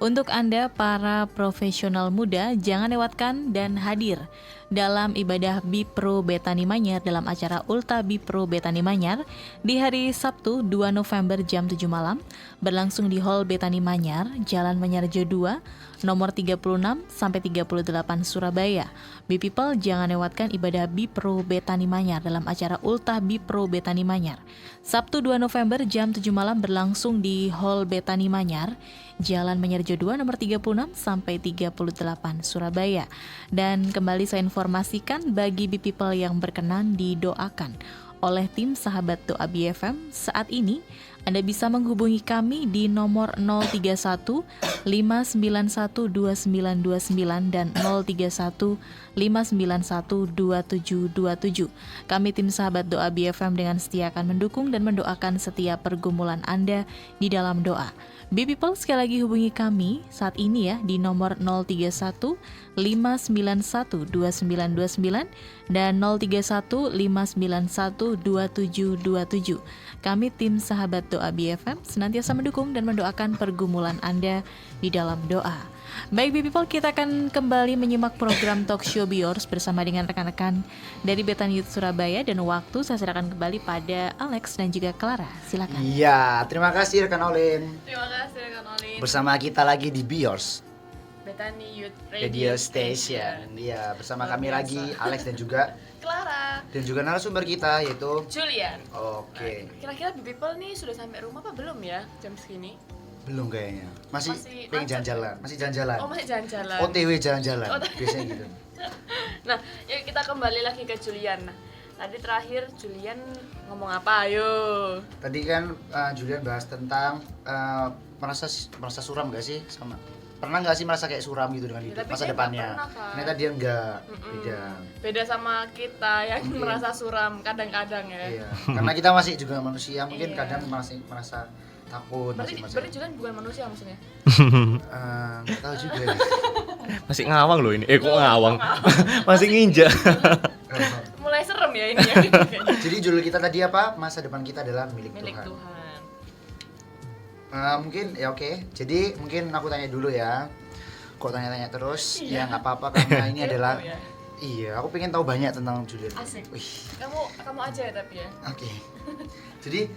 Untuk Anda para profesional muda, jangan lewatkan dan hadir dalam ibadah Bipro Betani Manyar dalam acara Ulta Bipro Betani Manyar di hari Sabtu 2 November jam 7 malam berlangsung di Hall Betani Manyar, Jalan Manyarjo 2, nomor 36 sampai 38 Surabaya. People, jangan lewatkan ibadah Bipro Betani Manyar dalam acara Ulta Bipro Betani Manyar. Sabtu 2 November jam 7 malam berlangsung di Hall Betani Manyar, Jalan Manyarjo 2 nomor 36 sampai 38 Surabaya. Dan kembali saya informasikan bagi People yang berkenan didoakan oleh tim Sahabat Doa BFM saat ini, Anda bisa menghubungi kami di nomor 031 591 2929 dan 031 591 2727. Kami tim Sahabat Doa BFM dengan setia akan mendukung dan mendoakan setiap pergumulan Anda di dalam doa. People, sekali lagi hubungi kami saat ini ya di nomor 031 591 2929 dan 031 591 2727. Kami tim Sahabat Doa BFM senantiasa mendukung dan mendoakan pergumulan Anda di dalam doa. Baik People, kita akan kembali menyimak program Talk Show Biors bersama dengan rekan-rekan dari Betani Youth Surabaya, dan waktu saya serahkan kembali pada Alex dan juga Clara. Silakan. Iya, terima kasih rekan Olin. Terima kasih rekan Olin. Bersama kita lagi di Biors Betani Youth Radio Station. Iya, bersama kami lagi Alex dan juga Clara. Dan juga narasumber kita yaitu Julian. Oke. Nah, kira-kira People nih sudah sampai rumah apa belum ya jam segini? Belum kayaknya. Masih pengen macet. jalan-jalan. Masih jalan-jalan. Oh, masih jalan-jalan. OTW jalan-jalan. Biasanya gitu. Nah, yuk kita kembali lagi ke Julian. Nah, tadi terakhir Julian ngomong apa? Ayo. Tadi kan Julian bahas tentang merasa suram gak sih sama, pernah nggak sih merasa kayak suram gitu dengan hidup masa depannya? Ternyata dia enggak. Beda sama kita yang merasa suram kadang-kadang ya. Iya. Karena kita masih juga manusia, mungkin kadang masih merasa takut. Berarti Julian bukan manusia maksudnya? Nggak tahu juga ya. Masih ngawang loh ini. Kok ngawang? Masih nginjak. Mulai serem ya ini ya. Jadi judul kita tadi apa? Masa depan kita adalah milik Tuhan. Mungkin ya oke. Jadi mungkin aku tanya dulu ya. Kok tanya-tanya terus? Ya nggak apa-apa karena ini adalah iya, aku pengen tahu banyak tentang Julian. Asik. Kamu aja ya tapi ya. Oke. Jadi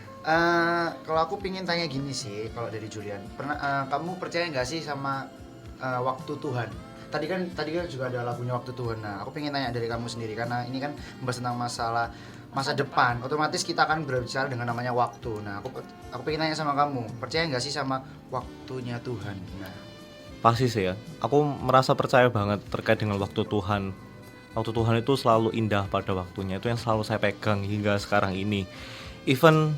kalau aku pengen tanya gini sih, kalau dari Julian, pernah kamu percaya nggak sih sama waktu Tuhan? Tadi kan juga ada lagunya Waktu Tuhan. Nah, aku pengen tanya dari kamu sendiri karena ini kan membahas tentang masalah masa depan. Otomatis kita akan berbicara dengan namanya waktu. Nah, aku pengen tanya sama kamu, percaya nggak sih sama waktunya Tuhan? Nah, pasti sih ya. Aku merasa percaya banget terkait dengan waktu Tuhan. Waktu Tuhan itu selalu indah pada waktunya. Itu yang selalu saya pegang hingga sekarang ini. Even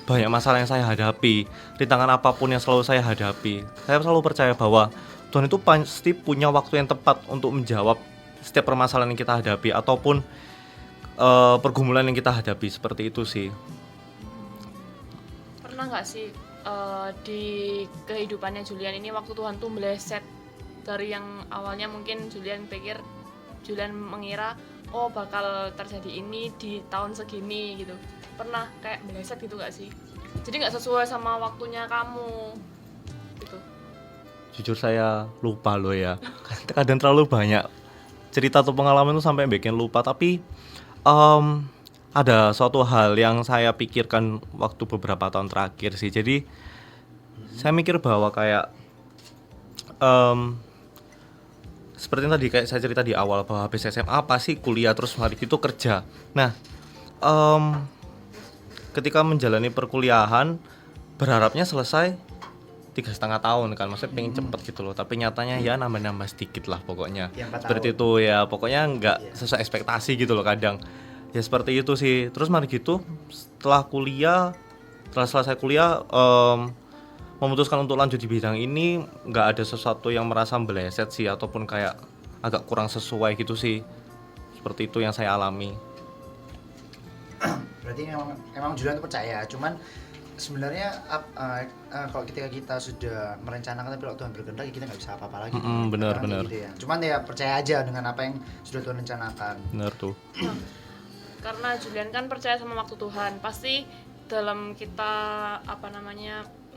banyak masalah yang saya hadapi, rintangan apapun yang selalu saya hadapi, saya selalu percaya bahwa Tuhan itu pasti punya waktu yang tepat untuk menjawab setiap permasalahan yang kita hadapi ataupun pergumulan yang kita hadapi. Seperti itu sih. Pernah nggak sih di kehidupannya Julian ini waktu Tuhan tuh meleset dari yang awalnya mungkin Julian mengira oh bakal terjadi ini di tahun segini gitu, pernah kayak meleset gitu gak sih? Jadi nggak sesuai sama waktunya kamu gitu. Jujur saya lupa loh ya. Kadang terlalu banyak cerita atau pengalaman itu sampai bikin lupa. Tapi ada suatu hal yang saya pikirkan waktu beberapa tahun terakhir sih. Jadi saya mikir bahwa kayak seperti yang tadi kayak saya cerita di awal bahwa habis SMA pasti kuliah terus hari itu kerja. Nah, ketika menjalani perkuliahan berharapnya selesai 3,5 tahun kan, maksudnya pengen cepet gitu loh. Tapi nyatanya ya nambah-nambah sedikit lah pokoknya. Seperti itu ya, pokoknya nggak sesuai ekspektasi gitu loh kadang. Ya seperti itu sih. Terus mari gitu setelah selesai kuliah memutuskan untuk lanjut di bidang ini, nggak ada sesuatu yang merasa meleset sih ataupun kayak agak kurang sesuai gitu sih. Seperti itu yang saya alami. Berarti memang Julian itu percaya, cuman sebenarnya kalau ketika kita sudah merencanakan tapi kalau Tuhan berkehendak kita nggak bisa apa-apa lagi. Benar. Gitu ya. Cuman ya percaya aja dengan apa yang sudah Tuhan rencanakan. Benar tuh. Karena Julian kan percaya sama waktu Tuhan, pasti dalam kita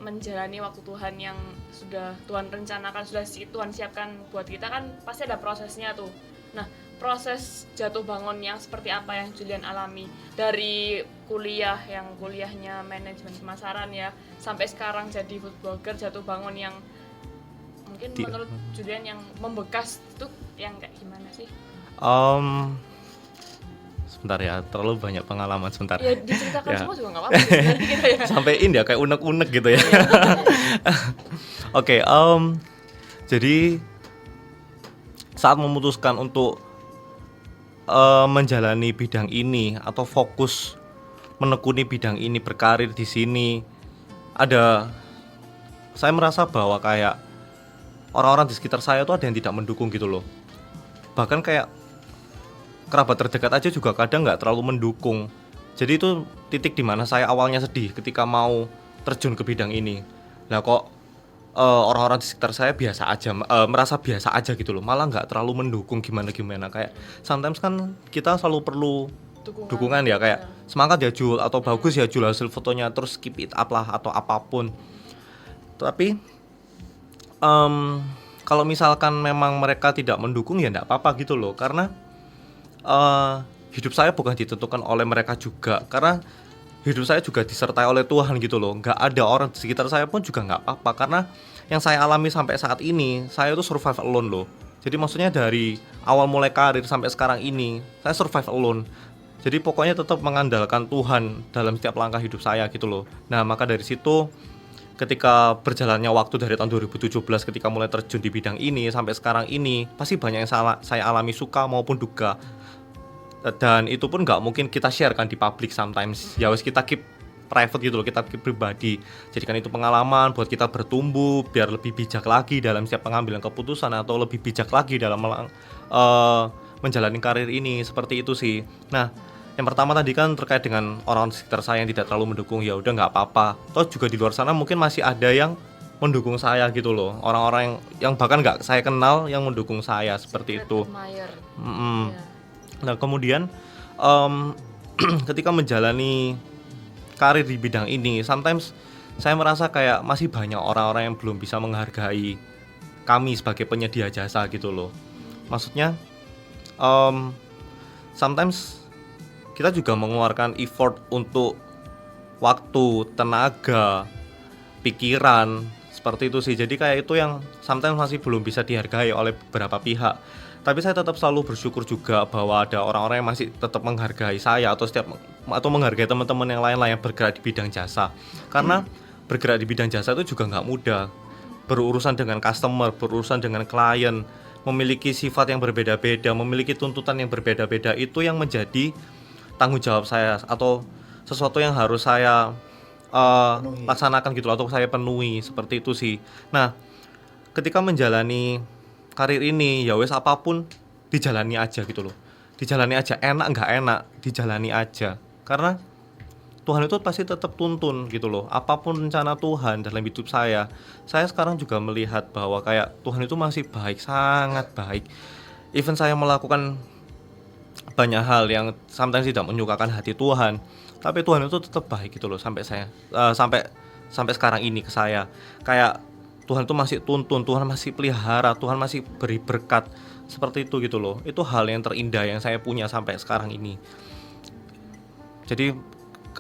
menjalani waktu Tuhan yang sudah Tuhan rencanakan, sudah Tuhan siapkan buat kita kan pasti ada prosesnya tuh. Nah, proses jatuh bangun yang seperti apa yang Julian alami dari kuliah yang kuliahnya manajemen pemasaran ya, sampai sekarang jadi food blogger, jatuh bangun yang mungkin menurut Julian yang membekas itu yang kayak gimana sih? Sebentar ya, terlalu banyak pengalaman sebentar. Ya diceritakan semua juga nggak apa-apa sebenarnya gitu ya. Sampai ini ya kayak unek-unek gitu ya. Oke, jadi saat memutuskan untuk menjalani bidang ini atau fokus menekuni bidang ini, berkarir di sini, saya merasa bahwa kayak orang-orang di sekitar saya tuh ada yang tidak mendukung gitu loh. Bahkan kayak kerabat terdekat aja juga kadang nggak terlalu mendukung. Jadi itu titik dimana saya awalnya sedih ketika mau terjun ke bidang ini. Nah kok orang-orang di sekitar saya biasa aja, merasa biasa aja gitu loh, malah nggak terlalu mendukung gimana-gimana. Kayak sometimes kan kita selalu perlu dukungan ya, kayak semangat ya Jul, atau bagus ya Jul hasil fotonya, terus keep it up lah atau apapun. Tapi kalau misalkan memang mereka tidak mendukung ya nggak apa-apa gitu loh, karena hidup saya bukan ditentukan oleh mereka juga, karena hidup saya juga disertai oleh Tuhan gitu loh. Nggak ada orang di sekitar saya pun juga nggak apa-apa, karena yang saya alami sampai saat ini, saya tuh survive alone loh. Jadi maksudnya dari awal mulai karir sampai sekarang ini, saya survive alone. Jadi pokoknya tetap mengandalkan Tuhan dalam setiap langkah hidup saya gitu loh. Nah maka dari situ, ketika berjalannya waktu dari tahun 2017 ketika mulai terjun di bidang ini sampai sekarang ini, pasti banyak yang saya alami suka maupun duka. Dan itu pun nggak mungkin kita share kan di public sometimes. Ya wes kita keep private gitu loh, kita keep pribadi. Jadikan itu pengalaman buat kita bertumbuh, biar lebih bijak lagi dalam setiap pengambilan keputusan, atau lebih bijak lagi dalam menjalani karir ini. Seperti itu sih. Nah, yang pertama tadi kan terkait dengan orang sekitar saya yang tidak terlalu mendukung, ya udah nggak apa-apa. Toh juga di luar sana mungkin masih ada yang mendukung saya gitu loh, orang-orang yang bahkan nggak saya kenal yang mendukung saya seperti itu. Nah kemudian ketika menjalani karir di bidang ini, sometimes saya merasa kayak masih banyak orang-orang yang belum bisa menghargai kami sebagai penyedia jasa gitu loh. Maksudnya sometimes kita juga mengeluarkan effort untuk waktu, tenaga, pikiran, seperti itu sih. Jadi kayak itu yang sometimes masih belum bisa dihargai oleh beberapa pihak. Tapi saya tetap selalu bersyukur juga bahwa ada orang-orang yang masih tetap menghargai saya atau menghargai teman-teman yang lain lah yang bergerak di bidang jasa. Karena bergerak di bidang jasa itu juga nggak mudah. Berurusan dengan customer, berurusan dengan klien, memiliki sifat yang berbeda-beda, memiliki tuntutan yang berbeda-beda, itu yang menjadi tanggung jawab saya atau sesuatu yang harus saya laksanakan gitu atau saya penuhi, seperti itu sih. Nah, ketika menjalani karir ini ya wes apapun dijalani aja gitu loh. Dijalani aja, enak nggak enak dijalani aja. Karena Tuhan itu pasti tetap tuntun gitu loh. Apapun rencana Tuhan dalam hidup saya sekarang juga melihat bahwa kayak Tuhan itu masih baik, sangat baik. Even saya melakukan banyak hal yang sometimes tidak menyukakan hati Tuhan, tapi Tuhan itu tetap baik gitu loh sampai sekarang ini ke saya. Kayak Tuhan itu masih tuntun, Tuhan masih pelihara, Tuhan masih beri berkat, seperti itu gitu loh. Itu hal yang terindah yang saya punya sampai sekarang ini. Jadi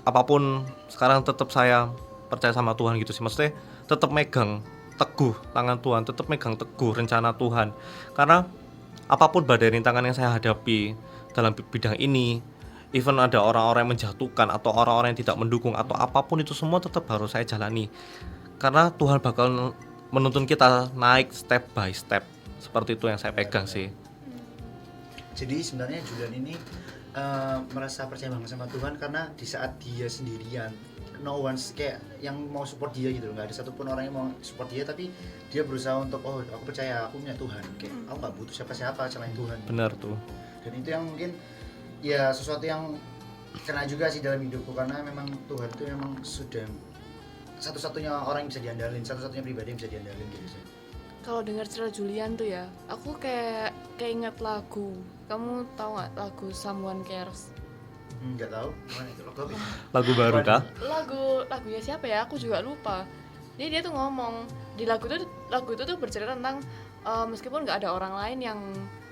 apapun sekarang tetap saya percaya sama Tuhan gitu sih. Maksudnya tetap megang teguh tangan Tuhan, tetap megang teguh rencana Tuhan. Karena apapun badai rintangan yang saya hadapi dalam bidang ini, even ada orang-orang yang menjatuhkan atau orang-orang yang tidak mendukung atau apapun, itu semua tetap harus saya jalani. Karena Tuhan bakal menuntun kita naik step by step. Seperti itu yang saya pegang sih. Jadi sebenarnya Julian ini merasa percaya banget sama Tuhan karena di saat dia sendirian, no one kayak yang mau support dia gitu loh, nggak ada satupun orang yang mau support dia, tapi dia berusaha untuk aku percaya aku punya Tuhan, kayak aku nggak butuh siapa-siapa selain Tuhan. Benar tuh. Dan itu yang mungkin ya sesuatu yang kena juga sih dalam hidupku, karena memang Tuhan itu memang sudah satu-satunya orang yang bisa diandalin, satu-satunya pribadi yang bisa diandalin gitu sih. Kalau dengar cerita Julian tuh ya, aku kayak ingat lagu. Kamu tahu nggak lagu Someone Cares? Nggak tahu, mana itu lagu apa? Lagu baru kah? Lagunya siapa ya? Aku juga lupa. Jadi dia tuh ngomong di lagu itu tuh bercerita tentang meskipun nggak ada orang lain yang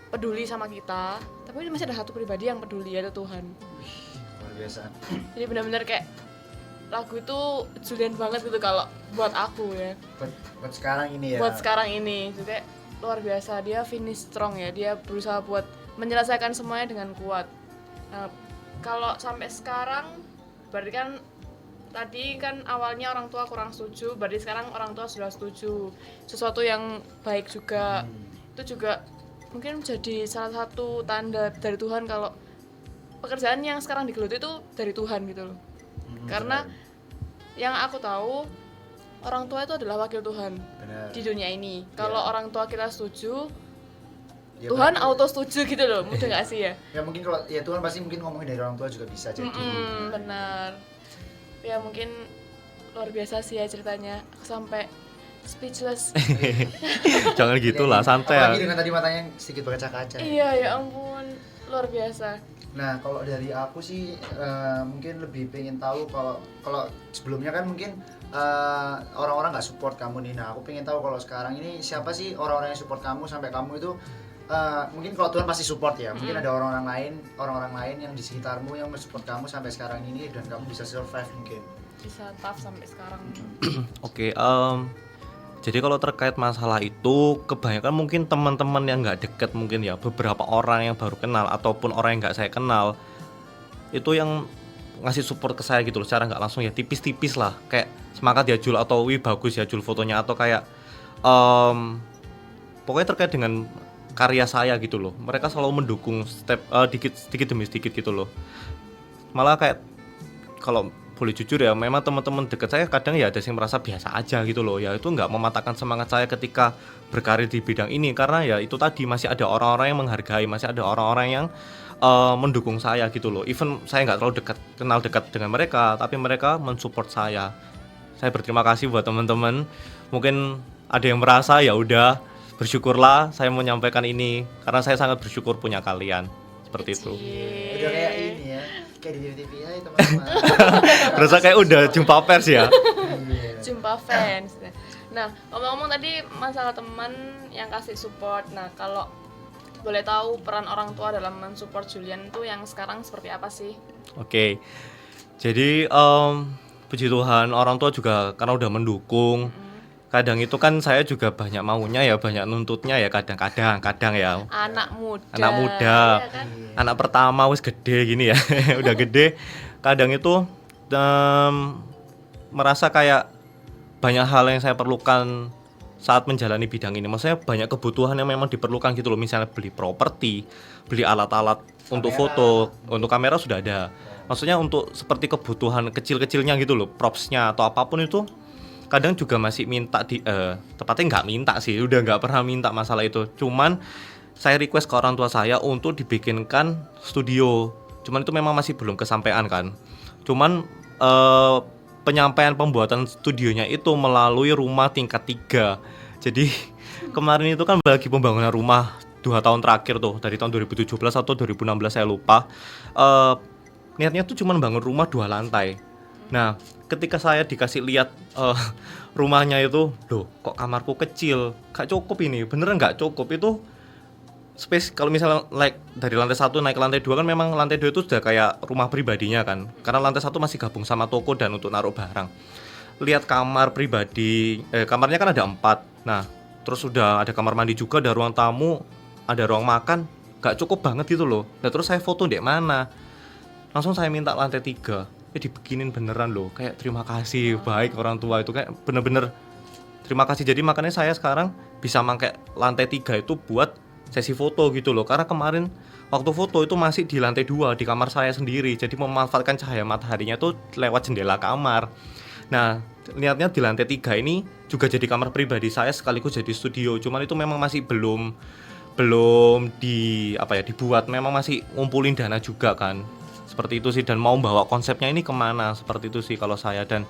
peduli sama kita, tapi masih ada satu pribadi yang peduli, yaitu Tuhan. Luar biasa. Jadi benar-benar kayak lagu itu Julian banget gitu kalau buat aku ya. Buat sekarang ini ya. Buat sekarang ini juga luar biasa, dia finish strong ya, dia berusaha buat menyelesaikan semuanya dengan kuat. Nah, kalau sampai sekarang berarti kan tadi kan awalnya orang tua kurang setuju, berarti sekarang orang tua sudah setuju, sesuatu yang baik juga. Itu juga mungkin menjadi salah satu tanda dari Tuhan kalau pekerjaan yang sekarang digeluti itu dari Tuhan gitu loh. Karena yang aku tahu orang tua itu adalah wakil Tuhan. Benar. Di dunia ini. Kalau orang tua kita setuju, ya, Tuhan auto setuju gitu loh. Mudah nggak sih ya? Ya mungkin kalau ya Tuhan pasti mungkin ngomongin dari orang tua juga bisa jadi. Benar. Ya mungkin luar biasa sih ya ceritanya. Aku sampai speechless. Jangan gitulah, santai. Apalagi dengan tadi matanya yang sedikit berkaca-kaca. Iya, ya ampun, luar biasa. Nah, kalau dari aku sih mungkin lebih pengen tahu kalau sebelumnya kan mungkin orang-orang nggak support kamu nih. Nah, aku pengen tahu kalau sekarang ini siapa sih orang-orang yang support kamu sampai kamu itu mungkin kalau Tuhan pasti support ya. Mungkin ada orang-orang lain yang di sekitarmu yang mensupport kamu sampai sekarang ini dan kamu bisa survive mungkin. Bisa tough sampai sekarang. Oke, jadi kalau terkait masalah itu kebanyakan mungkin teman-teman yang nggak deket mungkin ya, beberapa orang yang baru kenal ataupun orang yang nggak saya kenal itu yang ngasih support ke saya gitu loh, secara nggak langsung ya, tipis-tipis lah, kayak semangat ya Jul, atau wih bagus ya Jul fotonya, atau kayak pokoknya terkait dengan karya saya gitu loh, mereka selalu mendukung sedikit demi sedikit gitu loh. Malah kayak kalau boleh jujur ya, memang teman-teman dekat saya kadang ya ada yang merasa biasa aja gitu loh, ya itu nggak mematahkan semangat saya ketika berkarir di bidang ini, karena ya itu tadi masih ada orang-orang yang menghargai, masih ada orang-orang yang mendukung saya gitu loh. Even saya nggak terlalu kenal dekat dengan mereka, tapi mereka mensupport saya. Saya berterima kasih buat teman-teman. Mungkin ada yang merasa ya udah, bersyukurlah saya mau menyampaikan ini karena saya sangat bersyukur punya kalian. Seperti itu. Udah kayak ini ya, kayak di TV ya teman-teman. Berasa kayak udah jumpa pers ya. Jumpa fans. Nah, ngomong-ngomong tadi masalah teman yang kasih support. Nah, kalau boleh tahu peran orang tua dalam mensupport Julian itu yang sekarang seperti apa sih? Oke. Jadi puji Tuhan orang tua juga karena udah mendukung. Kadang itu kan saya juga banyak maunya ya, banyak nuntutnya ya, kadang ya. Anak muda. Ya kan? Anak pertama wis gede gini ya. Udah gede. Kadang itu merasa kayak banyak hal yang saya perlukan saat menjalani bidang ini. Maksudnya banyak kebutuhan yang memang diperlukan gitu loh. Misalnya beli properti, beli alat-alat untuk foto, untuk kamera sudah ada. Maksudnya untuk seperti kebutuhan kecil-kecilnya gitu loh, propsnya atau apapun itu kadang juga masih minta tepatnya nggak minta sih, udah nggak pernah minta masalah itu. Cuman saya request ke orang tua saya untuk dibikinkan studio. Cuman itu memang masih belum kesampaian kan. Cuman penyampaian pembuatan studionya itu melalui rumah tingkat 3. Jadi kemarin itu kan lagi pembangunan rumah 2 tahun terakhir tuh, dari tahun 2017 atau 2016 saya lupa. Niatnya tuh cuma bangun rumah 2 lantai. Nah, ketika saya dikasih lihat rumahnya itu, loh kok kamarku kecil, gak cukup ini, beneran gak cukup. Itu space kalau misalnya dari lantai 1 naik ke lantai 2 kan memang lantai 2 itu sudah kayak rumah pribadinya kan, karena lantai 1 masih gabung sama toko dan untuk naruh barang. Lihat kamar pribadi, kamarnya kan ada 4. Nah, terus udah ada kamar mandi juga, ada ruang tamu, ada ruang makan, gak cukup banget gitu loh. Nah terus saya foto di mana? Langsung saya minta lantai 3. Dibikinin beneran loh, kayak terima kasih baik orang tua itu, kayak bener-bener terima kasih. Jadi makanya saya sekarang bisa pakai lantai 3 itu buat sesi foto gitu loh, karena kemarin waktu foto itu masih di lantai 2 di kamar saya sendiri, jadi memanfaatkan cahaya mataharinya tuh lewat jendela kamar. Nah niatnya di lantai 3 ini juga jadi kamar pribadi saya sekaligus jadi studio, cuman itu memang masih belum dibuat, memang masih ngumpulin dana juga kan. Seperti itu sih, dan mau bawa konsepnya ini kemana, seperti itu sih kalau saya. Dan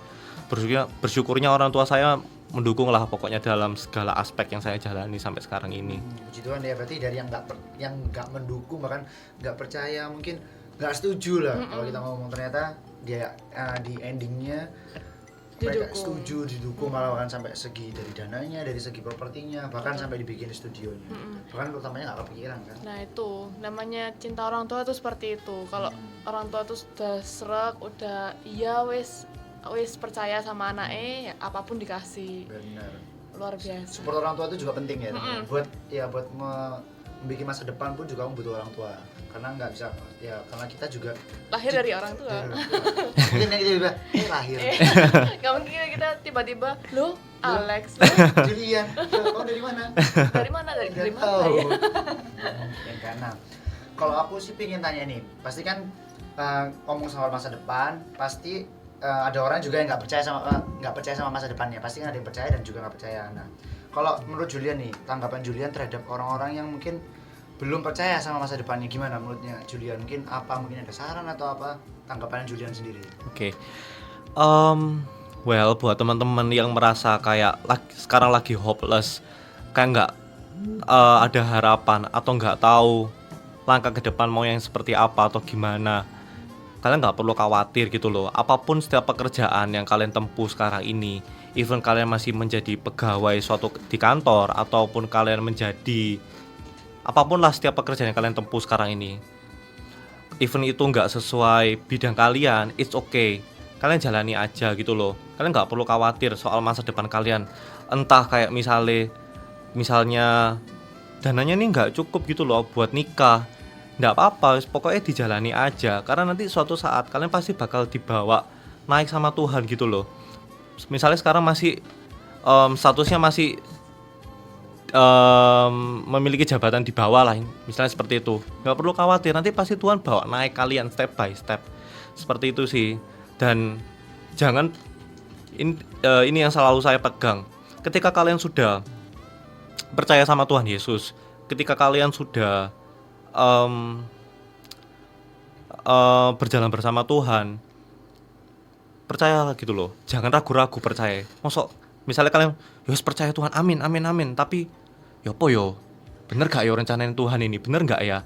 bersyukurnya orang tua saya mendukung lah pokoknya dalam segala aspek yang saya jalani sampai sekarang ini. Puji Tuhan ya, berarti dari yang nggak mendukung, bahkan nggak percaya, mungkin nggak setuju lah kalau kita ngomong, ternyata dia di endingnya mereka setuju, didukung, kalau kan sampai segi dari dananya, dari segi propertinya, bahkan sampai dibikin studionya. Bahkan utamanya nggak kepikiran kan. Nah itu namanya cinta orang tua tuh seperti itu. Kalau orang tua tuh sudah srek, udah iya wis percaya sama anaknya, ya apapun dikasih. Benar. Luar biasa. Support orang tua itu juga penting ya. Buat membuat masa depan pun juga butuh orang tua. Karena nggak bisa ya, karena kita juga lahir dari orang tua. Mungkin yang tiba-tiba lahir. Nggak mungkin kita tiba-tiba lo Alex, Julian, kamu dari mana? Dari mana? Dari mana ya? Mungkin karena kalau aku sih pengen tanya nih, pasti kan ngomong soal masa depan, pasti ada orang juga yang nggak percaya sama masa depannya. Pasti kan ada yang percaya dan juga nggak percaya. Nah, kalau menurut Julian nih, tanggapan Julian terhadap orang-orang yang mungkin belum percaya sama masa depannya, gimana menurutnya Julian? Mungkin ada saran atau apa tanggapan Julian sendiri? Oke. Well, buat teman-teman yang merasa kayak sekarang lagi hopeless, kayak nggak ada harapan atau nggak tahu langkah ke depan mau yang seperti apa atau gimana, kalian nggak perlu khawatir gitu loh. Apapun setiap pekerjaan yang kalian tempuh sekarang ini, even kalian masih menjadi pegawai suatu di kantor ataupun kalian menjadi apapun lah, setiap pekerjaan yang kalian tempuh sekarang ini, even itu nggak sesuai bidang kalian, it's okay, kalian jalani aja gitu loh. Kalian nggak perlu khawatir soal masa depan kalian. Entah kayak misalnya dananya nih nggak cukup gitu loh buat nikah, nggak apa-apa, pokoknya dijalani aja. Karena nanti suatu saat kalian pasti bakal dibawa naik sama Tuhan gitu loh. Misalnya sekarang masih statusnya masih memiliki jabatan di bawah lah, misalnya seperti itu, nggak perlu khawatir, nanti pasti Tuhan bawa naik kalian step by step, seperti itu sih. Dan jangan ini yang selalu saya pegang, ketika kalian sudah percaya sama Tuhan Yesus, ketika kalian sudah berjalan bersama Tuhan, percayalah gitu loh, jangan ragu-ragu, percaya. Mosok misalnya kalian yos percaya Tuhan, amin amin amin, tapi yo po yo bener gak ya rencanain Tuhan ini, bener gak ya?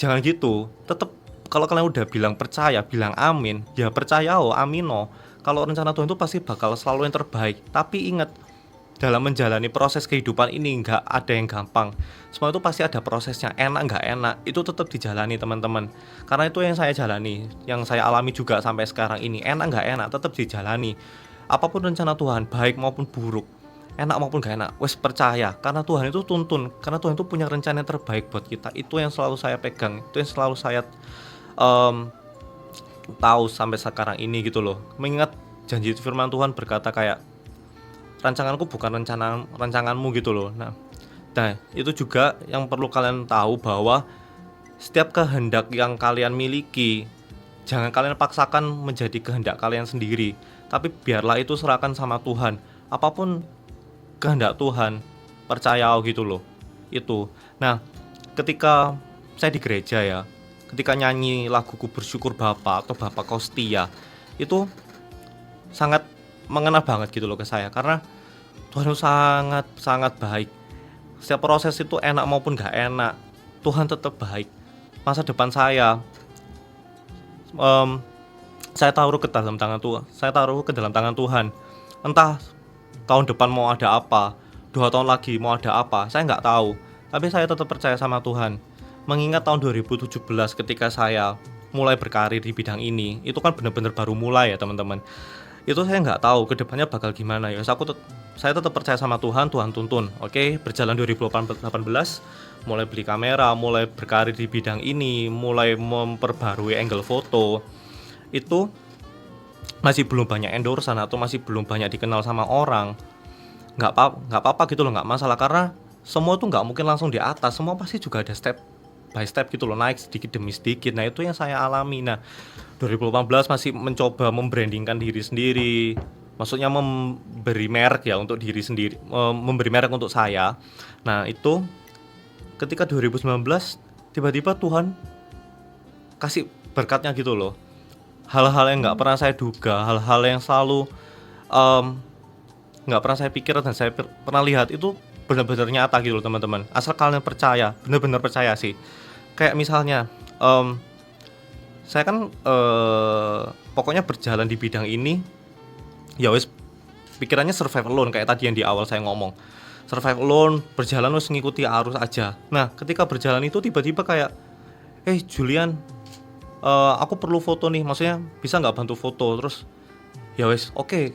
Jangan gitu. Tetap kalau kalian udah bilang percaya, bilang amin, ya percaya amino. Kalau rencana Tuhan itu pasti bakal selalu yang terbaik. Tapi ingat, dalam menjalani proses kehidupan ini nggak ada yang gampang. Semua itu pasti ada prosesnya, enak nggak enak, itu tetap dijalani teman-teman. Karena itu yang saya jalani, yang saya alami juga sampai sekarang ini. Enak nggak enak, tetap dijalani. Apapun rencana Tuhan, baik maupun buruk, enak maupun gak enak, wes percaya. Karena Tuhan itu tuntun, karena Tuhan itu punya rencana yang terbaik buat kita. Itu yang selalu saya pegang, itu yang selalu saya tahu sampai sekarang ini gitu loh. Mengingat janji firman Tuhan berkata kayak, rancanganku bukan rancanganmu gitu loh. Nah, itu juga yang perlu kalian tahu, bahwa setiap kehendak yang kalian miliki, jangan kalian paksakan menjadi kehendak kalian sendiri, tapi biarlah itu serahkan sama Tuhan. Apapun kehendak Tuhan, percaya gitu loh. Itu. Nah, ketika saya di gereja ya, ketika nyanyi laguku Bersyukur Bapa atau Bapa Kau Setia, itu sangat mengena banget gitu loh ke saya, karena Tuhan itu sangat baik. Setiap proses itu enak maupun gak enak, Tuhan tetap baik. Masa depan saya taruh ke dalam tangan Tuhan. Saya taruh ke dalam tangan Tuhan. Entah tahun depan mau ada apa, 2 tahun lagi mau ada apa, saya nggak tahu. Tapi saya tetap percaya sama Tuhan. Mengingat tahun 2017 ketika saya mulai berkarir di bidang ini, itu kan benar-benar baru mulai ya teman-teman. Itu saya nggak tahu kedepannya bakal gimana ya. Saya tetap percaya sama Tuhan, Tuhan tuntun. Oke, berjalan 2018, mulai beli kamera, mulai berkarir di bidang ini, mulai memperbarui angle foto. Itu masih belum banyak endorsan atau masih belum banyak dikenal sama orang. Nggak apa-apa gitu loh, nggak masalah, karena semua tuh nggak mungkin langsung di atas. Semua pasti juga ada step by step gitu loh, naik sedikit demi sedikit. Nah itu yang saya alami. Nah 2018 masih mencoba membrandingkan diri sendiri, maksudnya memberi merek ya untuk diri sendiri, memberi merek untuk saya. Nah itu ketika 2019 tiba-tiba Tuhan kasih berkatnya gitu loh. Hal-hal yang nggak pernah saya duga, hal-hal yang selalu nggak pernah saya pikir dan saya pernah lihat, itu benar-benar nyata gitu loh teman-teman. Asal kalian percaya, benar-benar percaya sih. Kayak misalnya saya kan pokoknya berjalan di bidang ini ya wes pikirannya survive alone kayak tadi yang di awal saya ngomong. Survive alone, berjalan wes ngikuti arus aja. Nah, ketika berjalan itu tiba-tiba kayak Julian, aku perlu foto nih, maksudnya bisa nggak bantu foto? Terus ya wes oke.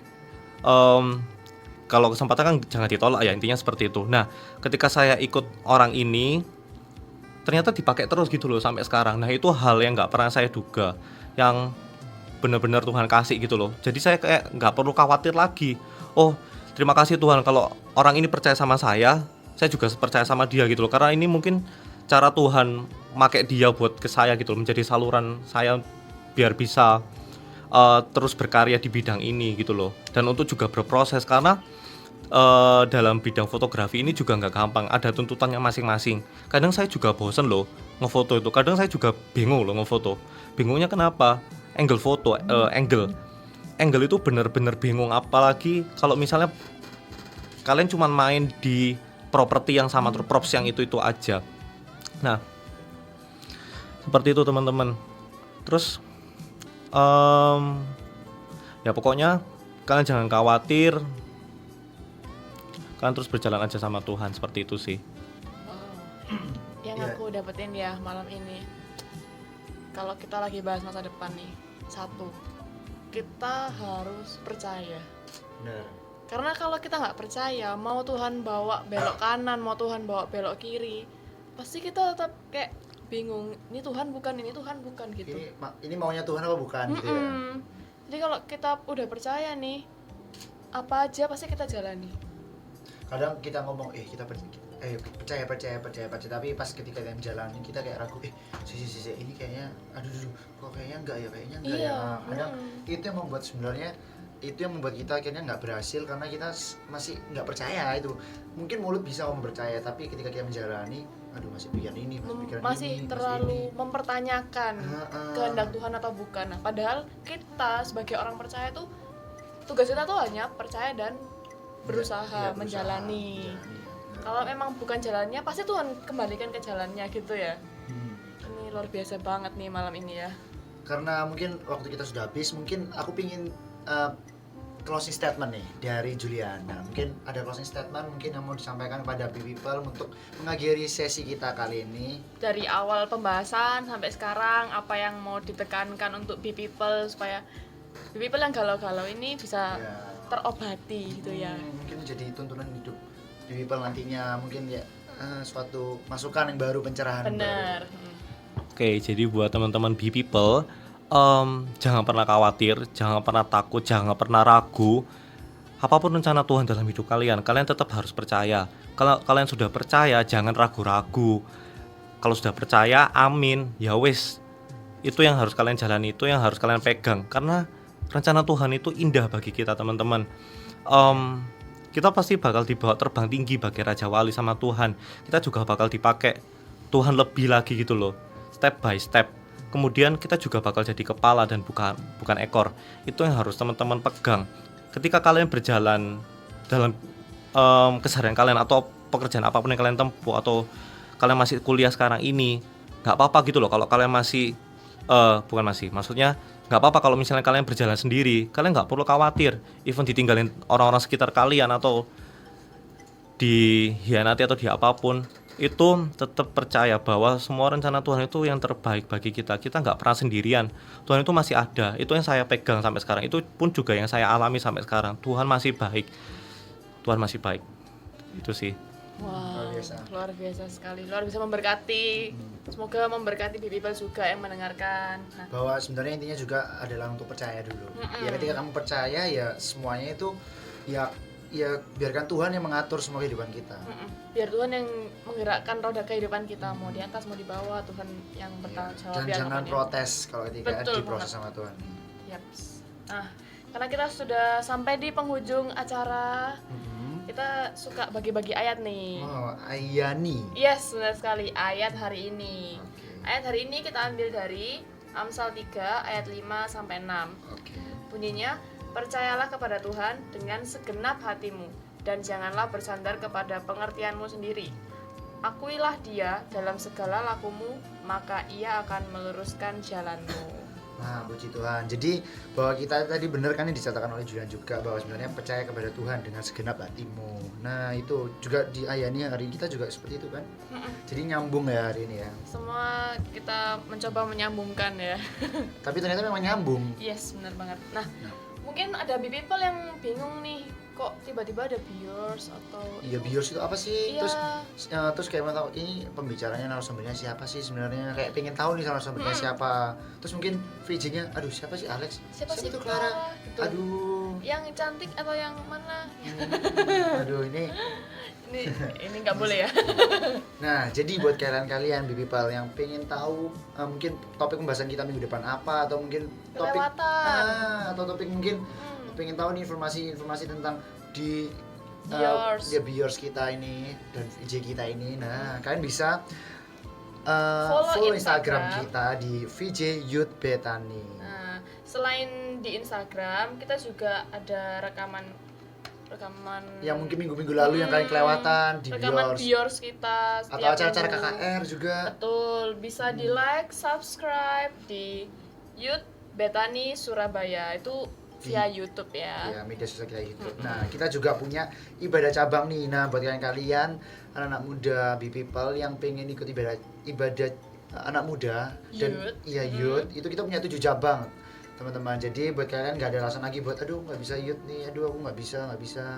Kalau kesempatan kan jangan ditolak ya, intinya seperti itu. Nah, ketika saya ikut orang ini ternyata dipakai terus gitu loh sampai sekarang. Nah, itu hal yang nggak pernah saya duga, yang benar-benar Tuhan kasih gitu loh. Jadi saya kayak nggak perlu khawatir lagi. Oh, terima kasih Tuhan kalau orang ini percaya sama saya juga percaya sama dia gitu loh. Karena ini mungkin cara Tuhan pakai dia buat ke saya gitu loh, menjadi saluran saya biar bisa terus berkarya di bidang ini gitu loh. Dan untuk juga berproses karena dalam bidang fotografi ini juga nggak gampang, ada tuntutannya masing-masing. Kadang saya juga bosen loh ngefoto itu, kadang saya juga bingung loh ngefoto. Bingungnya kenapa? Angle foto, angle itu bener-bener bingung, apalagi kalau misalnya kalian cuma main di properti yang sama, terus props yang itu aja. Nah, seperti itu teman-teman. Terus ya pokoknya kalian jangan khawatir, kalian terus berjalan aja sama Tuhan, seperti itu sih. Yang aku dapetin ya malam ini, kalau kita lagi bahas masa depan nih, satu, kita harus percaya. Benar. Karena kalau kita nggak percaya, mau Tuhan bawa belok kanan, mau Tuhan bawa belok kiri, pasti kita tetap kayak bingung. Ini Tuhan bukan gitu. Ini maunya Tuhan apa bukan gitu ya. Jadi kalau kita udah percaya nih, apa aja pasti kita jalani. Kadang kita ngomong kita percaya, tapi pas ketika kita menjalani kita kayak ragu, sisi ini kayaknya kok kayaknya enggak ya. Kadang itu yang membuat sebenarnya kita akhirnya nggak berhasil karena kita masih nggak percaya. Itu mungkin mulut bisa mempercaya, tapi ketika kita menjalani masih pikiran ini, masih terlalu mempertanyakan kehendak Tuhan atau bukan. Nah, padahal kita sebagai orang percaya tuh tugas kita tuh hanya percaya dan berusaha menjalani. Kalau memang bukan jalannya, pasti Tuhan kembalikan ke jalannya gitu ya. Ini luar biasa banget nih malam ini ya. Karena mungkin waktu kita sudah habis, mungkin aku pingin closing statement nih dari Julian. Nah, mungkin ada closing statement mungkin yang mau disampaikan kepada people untuk mengakhiri sesi kita kali ini. Dari awal pembahasan sampai sekarang, apa yang mau ditekankan untuk people supaya people yang galau-galau ini bisa terobati gitu ya. Mungkin jadi tuntunan hidup people nantinya, mungkin ya suatu masukan yang baru, pencerahan. Benar. Oke, jadi buat teman-teman people, jangan pernah khawatir, jangan pernah takut, jangan pernah ragu. Apapun rencana Tuhan dalam hidup kalian tetap harus percaya. Kalau kalian sudah percaya, jangan ragu-ragu. Kalau sudah percaya, amin, ya wes. Itu yang harus kalian jalani, itu yang harus kalian pegang. Karena rencana Tuhan itu indah bagi kita, teman-teman. Kita pasti bakal dibawa terbang tinggi bagi Raja Wali sama Tuhan. Kita juga bakal dipakai Tuhan lebih lagi gitu loh, step by step. Kemudian kita juga bakal jadi kepala dan bukan ekor. Itu yang harus teman-teman pegang. Ketika kalian berjalan dalam keseharian kalian atau pekerjaan apapun yang kalian tempuh, atau kalian masih kuliah sekarang ini, nggak apa-apa gitu loh. Kalau kalian maksudnya nggak apa-apa kalau misalnya kalian berjalan sendiri. Kalian nggak perlu khawatir, even ditinggalin orang-orang sekitar kalian atau dihianati atau di apapun. Itu tetap percaya bahwa semua rencana Tuhan itu yang terbaik bagi kita. Kita nggak pernah sendirian. Tuhan itu masih ada. Itu yang saya pegang sampai sekarang. Itu pun juga yang saya alami sampai sekarang. Tuhan masih baik. Tuhan masih baik. Itu sih. Wow, luar biasa sekali. Luar biasa memberkati. Semoga memberkati people juga yang mendengarkan. Bahwa sebenarnya intinya juga adalah untuk percaya dulu. Ya ketika kamu percaya, ya semuanya itu ya biarkan Tuhan yang mengatur semua kehidupan kita. Biar Tuhan yang menggerakkan roda kehidupan kita, mau di atas mau di bawah, Tuhan yang bertanggung jawab. Dan jangan protes kalau ketika diproses sama Tuhan. Yaps. Nah, karena kita sudah sampai di penghujung acara, kita suka bagi-bagi ayat nih. Oh, ayani. Yes, benar sekali, ayat hari ini. Ayat hari ini kita ambil dari Amsal 3 ayat 5 sampai 6. Bunyinya, percayalah kepada Tuhan dengan segenap hatimu, dan janganlah bersandar kepada pengertianmu sendiri. Akuilah Dia dalam segala lakumu, maka Ia akan meluruskan jalanmu. Nah, puji Tuhan. Jadi bahwa kita tadi benar kan yang dicatatkan oleh Julian juga bahwa sebenarnya percaya kepada Tuhan dengan segenap hatimu. Nah, itu juga di Ayani hari ini kita juga seperti itu kan. Jadi nyambung ya hari ini ya. Semua kita mencoba menyambungkan ya. Tapi ternyata memang nyambung. Yes, benar banget. Nah, mungkin ada people yang bingung nih, kok tiba-tiba ada biors atau Iya, biors itu apa sih? Iya. Terus kayak mau tahu ini pembicaranya narasumbernya siapa sih sebenarnya? Kayak pengen tahu nih narasumbernya siapa. Terus mungkin VJ-nya, aduh siapa sih Alex? Siapa sih itu Clara? Gitu. Aduh. Yang cantik atau yang mana? Aduh ini nggak boleh ya. Nah, jadi buat kalian people yang pengen tahu mungkin topik pembahasan kita minggu depan apa, atau mungkin topik atau topik mungkin pengen tahu nih informasi tentang di biors kita ini dan VJ kita ini. Nah, kalian bisa follow Instagram kita di VJ Youth Betani. Nah, selain di Instagram, kita juga ada rekaman yang mungkin minggu-minggu lalu yang kalian kelewatan di rekaman biors kita atau acara-acara KKR juga. Betul, bisa di like, subscribe di Youth Betani Surabaya itu via YouTube ya. Ya, media sosial kita YouTube. Nah, kita juga punya ibadah cabang nih. Nah, buat kalian anak-anak muda, people yang pengen ikut ibadah anak muda dan youth, itu kita punya 7 cabang. Teman-teman, jadi buat kalian nggak ada alasan lagi buat aduh nggak bisa youth nih, aduh aku nggak bisa.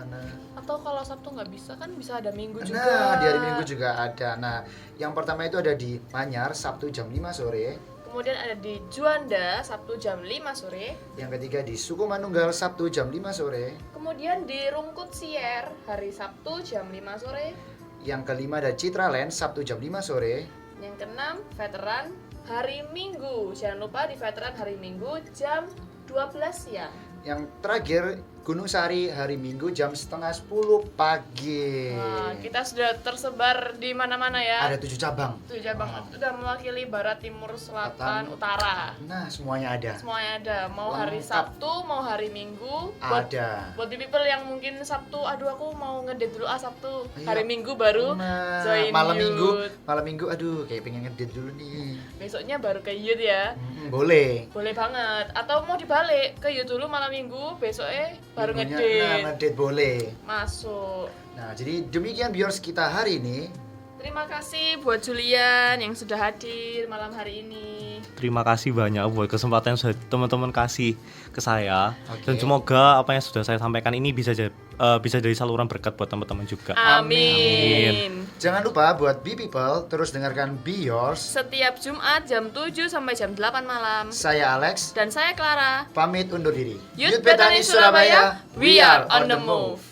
Nah, atau kalau Sabtu nggak bisa kan bisa ada Minggu juga. Nah, di hari Minggu juga ada. Nah, yang pertama itu ada di Manyar Sabtu jam 5 sore. Kemudian ada di Juanda Sabtu jam 5 sore. Yang ketiga di Suku Manunggal Sabtu jam 5 sore. Kemudian di Rungkut Sier hari Sabtu jam 5 sore. Yang kelima ada Citraland Sabtu jam 5 sore. Yang keenam Veteran hari Minggu. Jangan lupa di Veteran hari Minggu jam 12 siang. Yang terakhir Gunung Sari hari Minggu jam 9:30 pagi. Wah, kita sudah tersebar di mana-mana ya. Ada 7 cabang. 7 cabang. Sudah mewakili barat, timur, selatan, utara. Nah, semuanya ada. Semuanya ada. Mau hari Sabtu, mau hari Minggu. Ada. Buat people yang mungkin Sabtu, aduh aku mau ngedate dulu Sabtu. Iya. Hari Minggu baru join malam youth. Minggu aduh kayak pengen ngedate dulu nih. Besoknya baru ke youth ya. Boleh. Boleh banget. Atau mau dibalik, ke youth dulu malam Minggu, besoknya baru ngedate. Nah, ngedate boleh. Masuk. Nah, jadi demikian biors kita hari ini. Terima kasih buat Julian yang sudah hadir malam hari ini. Terima kasih banyak buat kesempatan yang sudah teman-teman kasih ke saya. Dan semoga apa yang sudah saya sampaikan ini bisa jadi saluran berkat buat teman-teman juga. Amin. Jangan lupa buat people terus dengarkan Be Yours setiap Jumat jam 7 sampai jam 8 malam. Saya Alex dan saya Clara. Pamit undur diri. Youth Betani Surabaya, we are on the move.